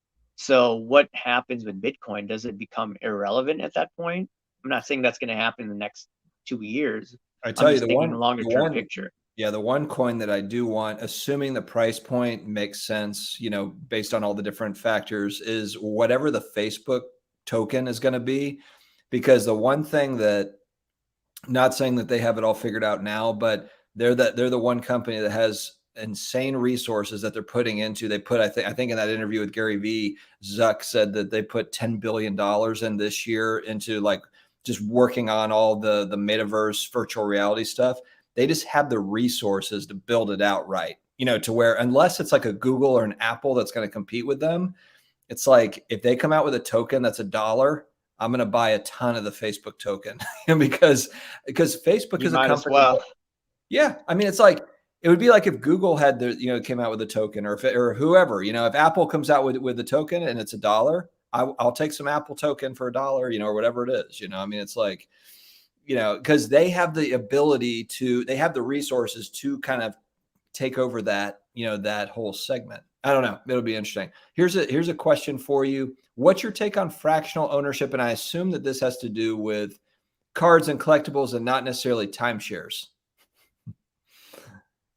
So what happens with Bitcoin? Does it become irrelevant at that point? I'm not saying that's going to happen in the next 2 years. I I'm tell you, just taking a longer term picture. yeah, the one coin that I do want, assuming the price point makes sense, you know, based on all the different factors, is whatever the Facebook token is going to be. Because the one thing that, not saying that they have it all figured out now, but they're the one company that has insane resources that they're putting into. They put, I think in that interview with Gary Vee, Zuck said that they put $10 billion in this year into like just working on all the metaverse virtual reality stuff. They just have the resources to build it out right, you know, to where unless it's like a Google or an Apple that's going to compete with them, it's like if they come out with a token that's $1, I'm going to buy a ton of the Facebook token because Facebook You is a might as company. well. Yeah, I mean, it's like it would be like if Google had the, you know, came out with a token, or or whoever, you know, if Apple comes out with a token and it's $1, I'll take some Apple token for $1, you know, or whatever it is, you know. I mean, it's like, you know, because they have the ability to, they have the resources to kind of take over that, you know, that whole segment. I don't know. It'll be interesting. Here's a question for you. What's your take on fractional ownership? And I assume that this has to do with cards and collectibles and not necessarily timeshares.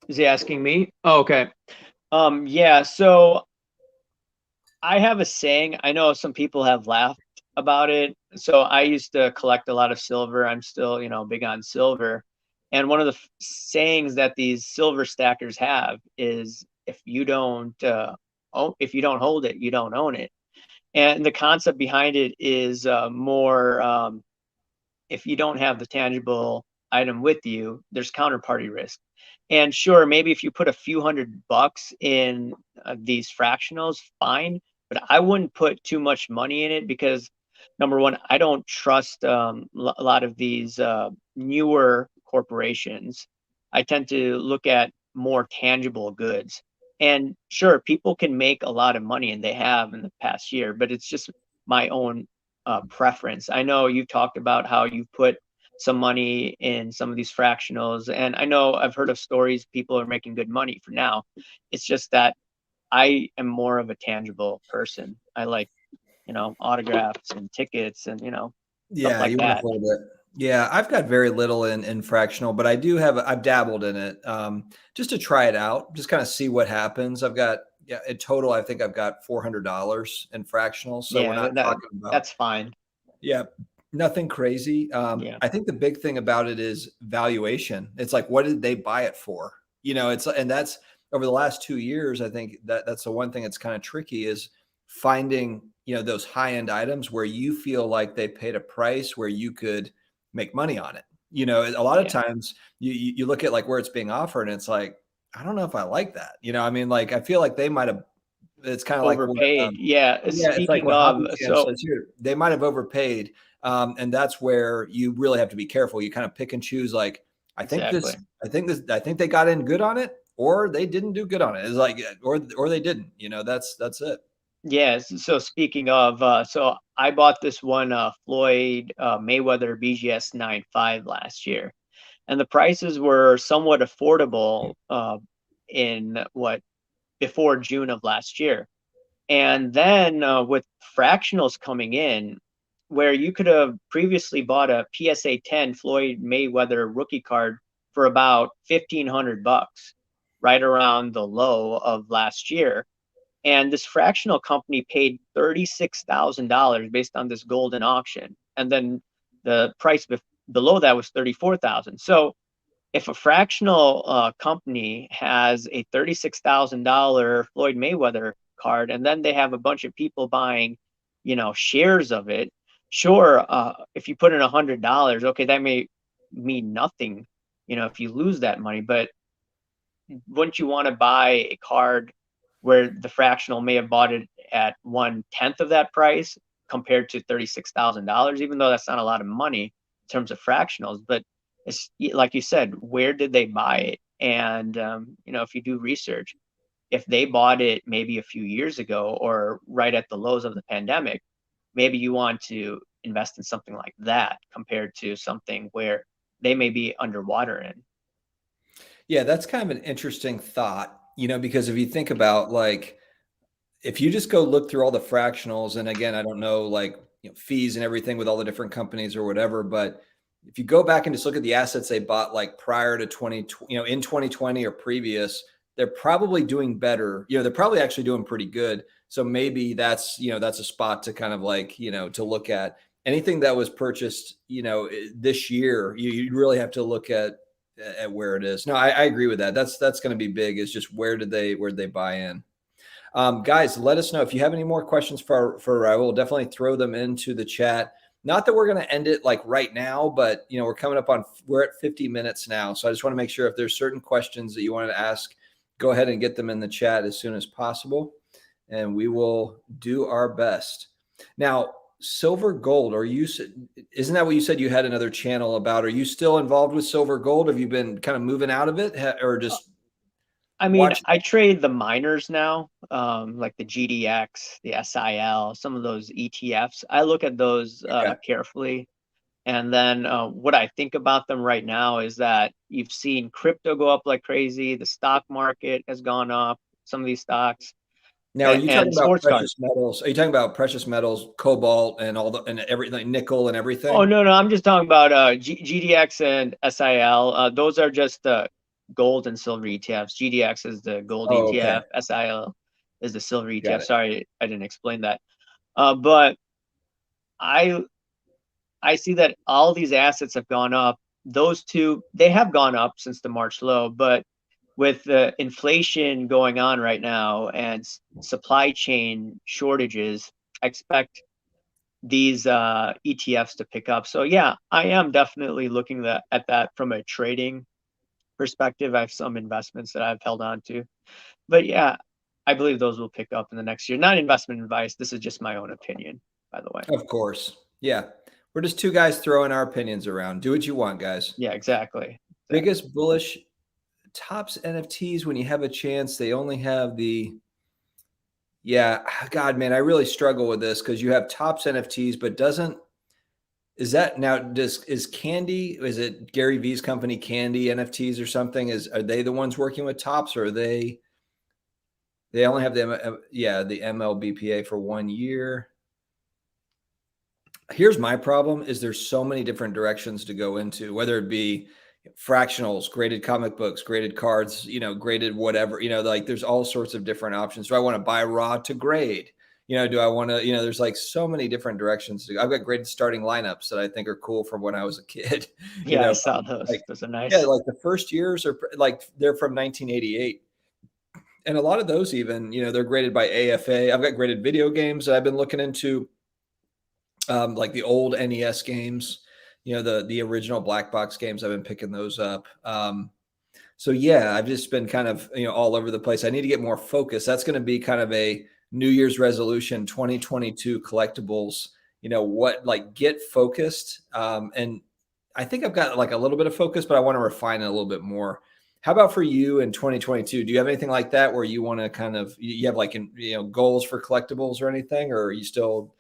Is he asking me? Oh, okay. Yeah, so I have a saying. I know some people have laughed about it. So I used to collect a lot of silver. I'm still, big on silver. And one of the sayings that these silver stackers have is if you don't hold it, you don't own it. And the concept behind it is more if you don't have the tangible item with you, there's counterparty risk. And sure, maybe if you put a few $100 in these fractionals, fine. But I wouldn't put too much money in it because, number one, I don't trust a lot of these newer corporations. I tend to look at more tangible goods. And sure, people can make a lot of money, and they have in the past year, but it's just my own preference. I know you've talked about how you've put some money in some of these fractionals, and I know I've heard of stories people are making good money for now. It's just that I am more of a tangible person. I like, autographs and tickets and, stuff Yeah, like you want that. a little bit. Yeah, I've got very little in fractional, but I've dabbled in it just to try it out, just kind of see what happens. I've got, yeah, in total, I think I've got $400 in fractional. So we're Yeah, not talking about, that's fine. yeah, nothing crazy. Yeah, I think the big thing about it is valuation. It's like, what did they buy it for? You know, and that's over the last 2 years. I think that's the one thing that's kind of tricky is finding, you know, those high end items where you feel like they paid a price where you could make money on it. You know, a lot of yeah. times you look at like where it's being offered and it's like, I don't know if I like that. You know, I mean, like I feel like they might have, it's kind of like what, Overpaid. Yeah. yeah, it's like Speaking what of, Hobby Champ so says here. They might have overpaid, and that's where you really have to be careful. You kind of pick and choose. Like, I think exactly. this, I think they got in good on it, or they didn't do good on it. It's like, or they didn't. You know, that's it. Yes. So speaking of, so I bought this one Floyd Mayweather BGS 9.5 last year, and the prices were somewhat affordable in what before June of last year. And then with fractionals coming in, where you could have previously bought a PSA 10 Floyd Mayweather rookie card for about $1,500, right around the low of last year. And this fractional company paid $36,000 based on this golden auction. And then the price below that was $34,000. So if a fractional company has a $36,000 Floyd Mayweather card, and then they have a bunch of people buying, shares of it, sure, if you put in $100, okay, that may mean nothing, if you lose that money, but wouldn't you want to buy a card where the fractional may have bought it at 1/10 of that price compared to $36,000, even though that's not a lot of money in terms of fractionals, but it's like you said, where did they buy it? And if you do research, if they bought it maybe a few years ago or right at the lows of the pandemic, maybe you want to invest in something like that compared to something where they may be underwater in. Yeah, that's kind of an interesting thought. You know, because if you think about like if you just go look through all the fractionals, and again, I don't know like fees and everything with all the different companies or whatever, but if you go back and just look at the assets they bought like prior to 2020, in 2020 or previous, they're probably doing better. They're probably actually doing pretty good. So maybe that's a spot to kind of like to look at. Anything that was purchased this year, you really have to look at where it is. No, I agree with that. That's going to be big. Is just where did they buy in? Guys, let us know if you have any more questions for Rahul. Definitely throw them into the chat. Not that we're going to end it like right now, but we're at 50 minutes now. So I just want to make sure if there's certain questions that you want to ask, go ahead and get them in the chat as soon as possible, and we will do our best. Now, silver gold, isn't that what you said you had another channel about? Are you still involved with silver gold? Have you been kind of moving out of it, or just I mean, I trade the miners now, like the GDX, the SIL, some of those ETFs. I look at those carefully. And then what I think about them right now is that you've seen crypto go up like crazy. The stock market has gone up, some of these stocks. Now, are you talking about sports precious cards. metals? Are you talking about precious metals, cobalt, and everything, like nickel and everything? Oh, no, I'm just talking about GDX and SIL. Those are just gold and silver ETFs. GDX is the gold ETF. Okay. SIL is the silver ETF. Got it. Sorry, I didn't explain that. But I see that all these assets have gone up. Those two, they have gone up since the March low, but with the inflation going on right now and supply chain shortages, I expect these ETFs to pick up. So yeah, I am definitely looking at that from a trading perspective. I have some investments that I've held on to, but yeah, I believe those will pick up in the next year. Not investment advice. This is just my own opinion, by the way. Of course. Yeah. We're just two guys throwing our opinions around. Do what you want, guys. Yeah, exactly. Biggest bullish Tops NFTs when you have a chance. They only have God, man, I really struggle with this because you have Tops NFTs, but is it Gary V's company Candy NFTs or something? Are they the ones working with Tops, or are they only have the MLBPA for 1 year? Here's my problem is there's so many different directions to go into, whether it be fractionals, graded comic books, graded cards, graded whatever, like there's all sorts of different options. Do I want to buy raw to grade? Do I want to, there's like so many different directions to go. I've got graded starting lineups that I think are cool from when I was a kid. I saw those. Those are nice. Yeah, like the first years are like they're from 1988. And a lot of those even, they're graded by AFA. I've got graded video games that I've been looking into, like the old NES games. The original black box games, I've been picking those up. So yeah, I've just been kind of, all over the place. I need to get more focused. That's going to be kind of a New Year's resolution, 2022 collectibles, get focused. And I think I've got like a little bit of focus, but I want to refine it a little bit more. How about for you in 2022? Do you have anything like that where you want to kind of, you have like, goals for collectibles or anything, or are you still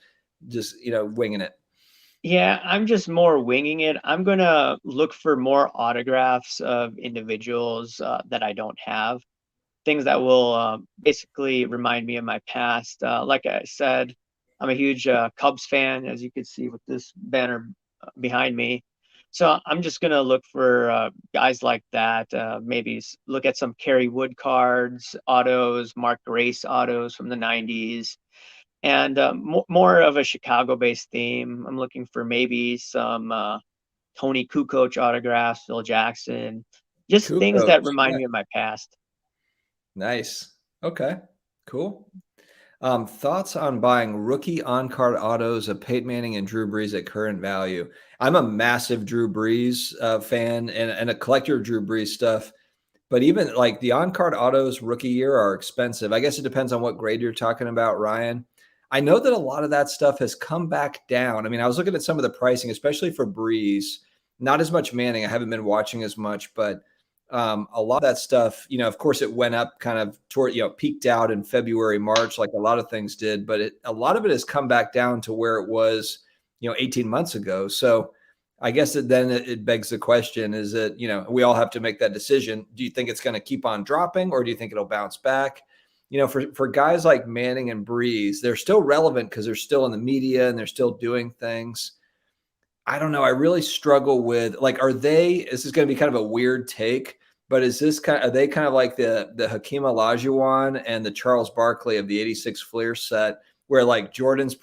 just, winging it? Yeah, I'm just more winging it. I'm going to look for more autographs of individuals that I don't have. Things that will basically remind me of my past. Like I said, I'm a huge Cubs fan, as you can see with this banner behind me. So I'm just going to look for guys like that. Maybe look at some Kerry Wood cards, autos, Mark Grace autos from the 90s. And more of a Chicago-based theme. I'm looking for maybe some Tony Kukoc autographs, Phil Jackson, just things that remind me of my past. Nice. Okay, cool. Thoughts on buying rookie on-card autos of Peyton Manning and Drew Brees at current value? I'm a massive Drew Brees fan and a collector of Drew Brees stuff. But even like the on-card autos rookie year are expensive. I guess it depends on what grade you're talking about, Ryan. I know that a lot of that stuff has come back down. I mean, I was looking at some of the pricing, especially for Breeze, not as much Manning. I haven't been watching as much, but a lot of that stuff, of course it went up kind of toward, peaked out in February, March, like a lot of things did, but a lot of it has come back down to where it was, 18 months ago. So I guess then it begs the question is that, we all have to make that decision. Do you think it's going to keep on dropping or do you think it'll bounce back? for guys like Manning and Breeze, they're still relevant because they're still in the media and they're still doing things. I don't know. I really struggle with, like, this is going to be kind of a weird take, but are they kind of like the Hakeem Olajuwon and the Charles Barkley of the 86 Fleer set, where like Jordan's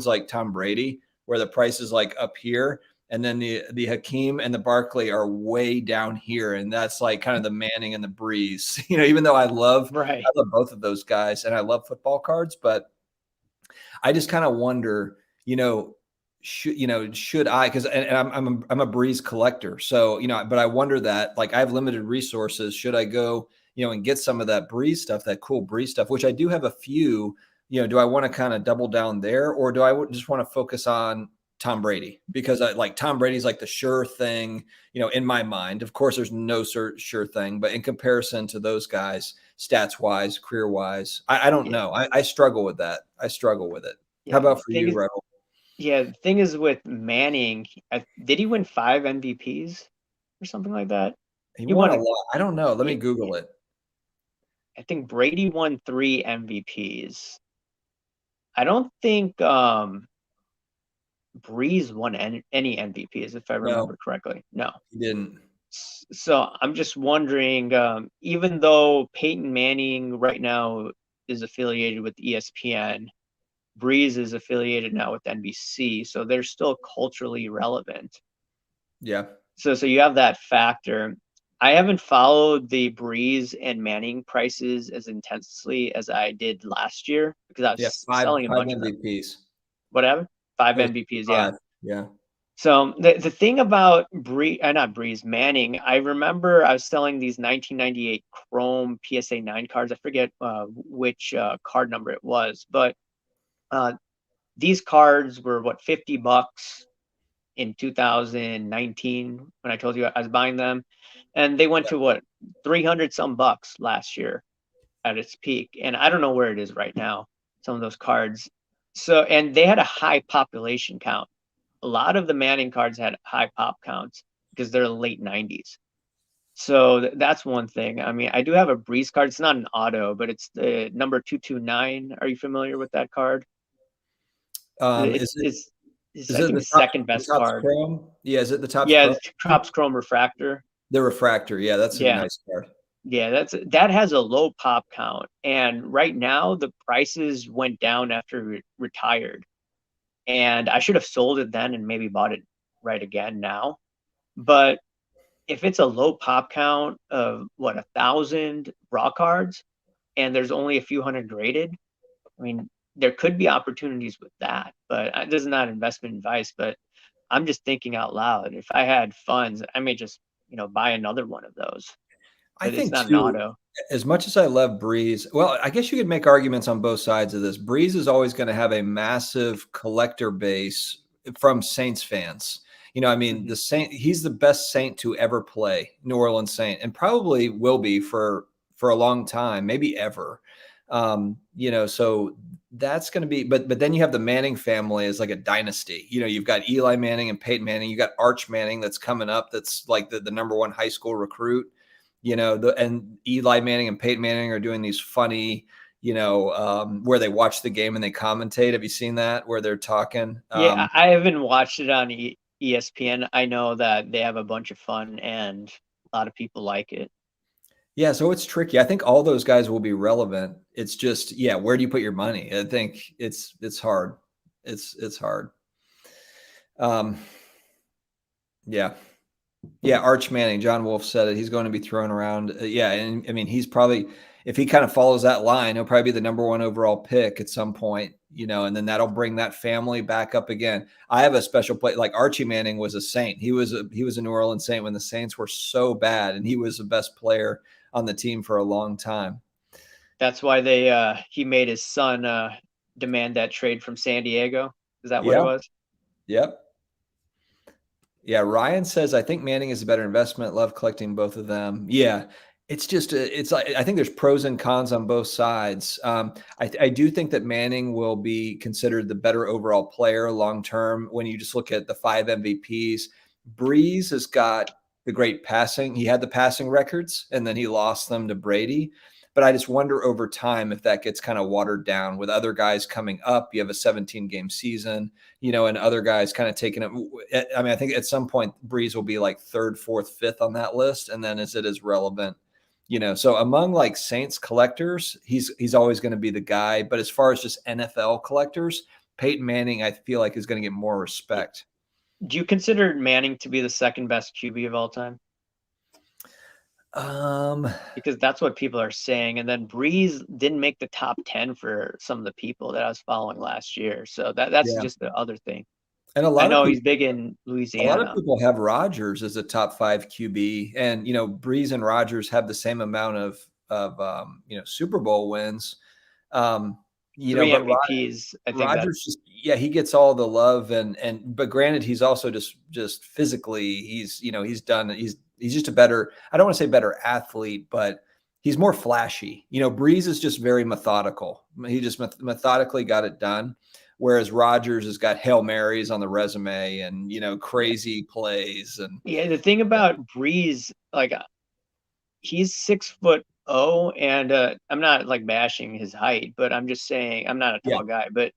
like Tom Brady, where the price is like up here, and then the Hakeem and the Barkley are way down here, and that's like kind of the Manning and the Breeze. Even though I love both of those guys and I love football cards, but I just kind of wonder, should I, because I'm a Breeze collector, so but I wonder that, like, I have limited resources. Should I go and get some of that Breeze stuff, that cool Breeze stuff, which I do have a few? Do I want to kind of double down there, or do I just want to focus on Tom Brady, because Tom Brady's like the sure thing, in my mind. Of course, there's no sure thing, but in comparison to those guys, stats wise, career wise, I don't know. I struggle with that. I struggle with it. How about for you, Rahul? Yeah, the thing is with Manning, did he win 5 MVPs or something like that? He won a lot. I don't know. Let me Google it. I think Brady won 3 MVPs. I don't think Breeze won any MVPs, if I remember correctly. No, he didn't. So I'm just wondering, even though Peyton Manning right now is affiliated with ESPN, Breeze is affiliated now with NBC, so they're still culturally relevant. Yeah. So you have that factor. I haven't followed the Breeze and Manning prices as intensely as I did last year, because I was selling a bunch of MVPs. Whatever, 5 MVPs, yeah. Yeah. So the thing about Manning, I remember I was selling these 1998 Chrome PSA 9 cards. I forget which card number it was, but these cards were $50 in 2019 when I told you I was buying them, and they went to 300 some bucks last year at its peak, and I don't know where it is right now, some of those cards. So, and they had a high population count. A lot of the Manning cards had high pop counts because they're late 90s. So that's one thing. I mean, I do have a Breeze card. It's not an auto, but it's the number 229. Are you familiar with that card? It's I think the second best card. Chrome? Yeah, is it the top? Yeah, Topps Chrome Refractor. The refractor, yeah, that's a nice card. Yeah, that has a low pop count, and right now the prices went down after it retired, and I should have sold it then and maybe bought it right again now. But if it's a low pop count of 1,000 raw cards, and there's only a few hundred graded, I mean, there could be opportunities with that. But this is not investment advice, but I'm just thinking out loud. If I had funds, I may just buy another one of those. I think it's not an auto. As much as I love Breeze, well, I guess you could make arguments on both sides of this. Breeze is always going to have a massive collector base from Saints fans. The Saint, he's the best Saint to ever play, New Orleans Saint, and probably will be for a long time, maybe ever. So that's going to be, but then you have the Manning family as like a dynasty. You've got Eli Manning and Peyton Manning. You got Arch Manning that's coming up. That's like the number 1 high school recruit. And Eli Manning and Peyton Manning are doing these funny, where they watch the game and they commentate. Have you seen that, where they're talking? Yeah, I haven't watched it on ESPN. I know that they have a bunch of fun and a lot of people like it. Yeah, so it's tricky. I think all those guys will be relevant. It's just, where do you put your money? I think it's hard. It's hard. Yeah, Arch Manning, John Wolf said it. He's going to be thrown around. And I mean, he's probably, if he kind of follows that line, he'll probably be the number 1 overall pick at some point, and then that'll bring that family back up again. I have a special play. Like Archie Manning was a Saint. He was a New Orleans Saint when the Saints were so bad, and he was the best player on the team for a long time. That's why he made his son demand that trade from San Diego. Is that what it was? Yep. Yeah, Ryan says, I think Manning is a better investment. Love collecting both of them. Yeah, it's just, it's like, I think there's pros and cons on both sides. I do think that Manning will be considered the better overall player long term when you just look at the 5 MVPs. Breeze has got the great passing. He had the passing records, and then he lost them to Brady. But I just wonder over time if that gets kind of watered down with other guys coming up. You have a 17-game season, and other guys kind of taking it. I mean, I think at some point Breeze will be like third, fourth, fifth on that list, and then is it as relevant? So among like Saints collectors, he's always going to be the guy. But as far as just NFL collectors, Peyton Manning, I feel like, is going to get more respect. Do you consider Manning to be the second best QB of all time? Because that's what people are saying. And then Breeze didn't make the top 10 for some of the people that I was following last year. So that's just the other thing. And I know he's big in Louisiana. A lot of people have Rodgers as a top 5 QB, and Breeze and Rodgers have the same amount of Super Bowl wins. 3 MVPs. I think Rodgers he gets all the love, but granted, he's also just physically, he's just a better, I don't want to say better athlete, but he's more flashy. Breeze is just very methodical. He just methodically got it done. Whereas Rodgers has got Hail Marys on the resume and, crazy plays. And the thing about Breeze, like he's 6'0", and I'm not like bashing his height, but I'm just saying I'm not a tall guy. But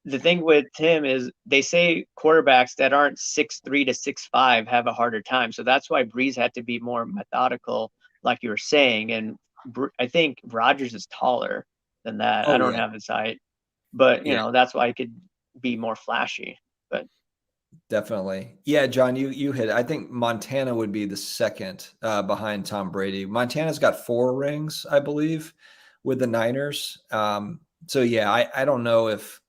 the thing with him is they say quarterbacks that aren't 6'3" to 6'5" have a harder time. So that's why Breeze had to be more methodical, like you were saying. And I think Rodgers is taller than that. I don't have his height. But, that's why he could be more flashy. But definitely. Yeah, John, you hit it. I think Montana would be the second behind Tom Brady. Montana's got 4 rings, I believe, with the Niners. So, I don't know if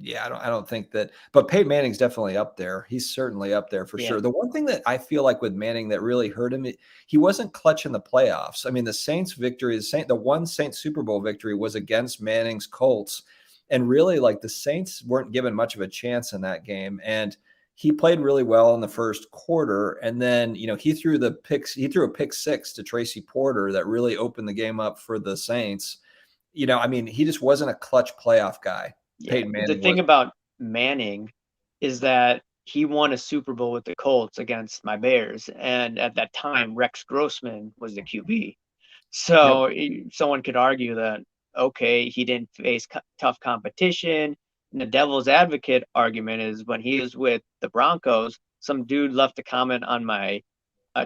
I don't think that, but Peyton Manning's definitely up there. He's certainly up there for sure. The one thing that I feel like with Manning that really hurt him, he wasn't clutch in the playoffs. I mean, the Saints victory, the one Saints Super Bowl victory was against Manning's Colts. And really, like, the Saints weren't given much of a chance in that game. And he played really well in the first quarter. And then, he threw a pick 6 to Tracy Porter that really opened the game up for the Saints. He just wasn't a clutch playoff guy. Peyton Manning the thing about Manning is that he won a Super Bowl with the Colts against my Bears. And at that time, Rex Grossman was the QB. So someone could argue that, okay, he didn't face tough competition. And the devil's advocate argument is when he was with the Broncos, some dude left a comment on my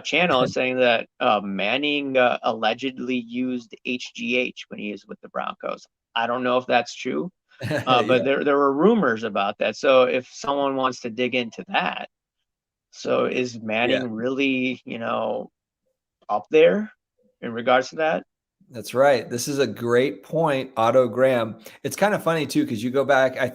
channel saying that Manning allegedly used HGH when he was with the Broncos. I don't know if that's true, but there were rumors about that. So if someone wants to dig into that, so is Manning really, up there in regards to that? That's right. This is a great point, Otto Graham. It's kind of funny too, because you go back. I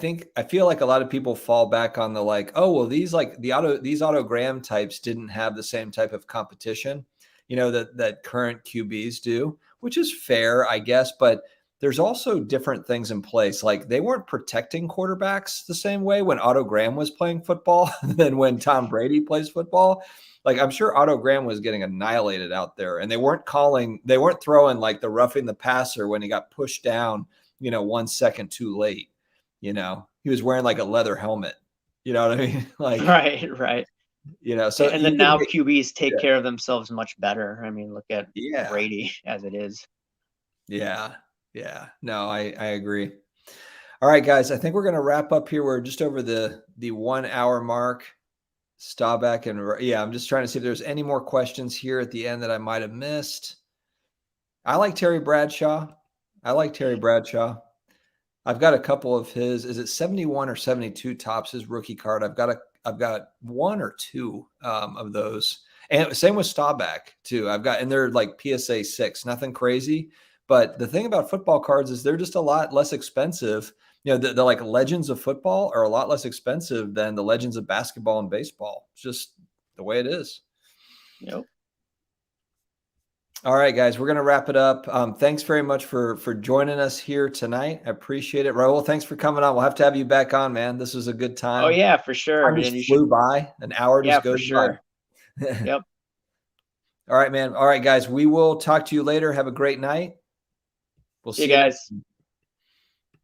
feel like a lot of people fall back on the like, oh well, these Otto Graham types didn't have the same type of competition, that current QBs do, which is fair, I guess. But there's also different things in place. Like they weren't protecting quarterbacks the same way when Otto Graham was playing football than when Tom Brady plays football. Like I'm sure Otto Graham was getting annihilated out there, and they weren't throwing like the roughing the passer when he got pushed down, 1 second too late. He was wearing like a leather helmet. You know what I mean? Like right. So and then now QBs take care of themselves much better. I mean, look at Brady as it is. Yeah. No, I agree. All right, guys, I think we're going to wrap up here. We're just over the 1 hour mark. Staubach and I'm just trying to see if there's any more questions here at the end that I might have missed. I like Terry Bradshaw. I've got a couple of his. Is it 71 or 72 tops his rookie card? I've got 1 or 2 of those, and same with Staubach too. And they're like PSA 6, nothing crazy. But the thing about football cards is they're just a lot less expensive. The like legends of football are a lot less expensive than the legends of basketball and baseball. It's just the way it is. Yep. All right, guys, we're going to wrap it up. Thanks very much for joining us here tonight. I appreciate it. Rahul, thanks for coming on. We'll have to have you back on, man. This was a good time. Oh, yeah, for sure. Time just flew by. An hour just goes by. Yep. All right, man. All right, guys, we will talk to you later. Have a great night. We'll see you guys.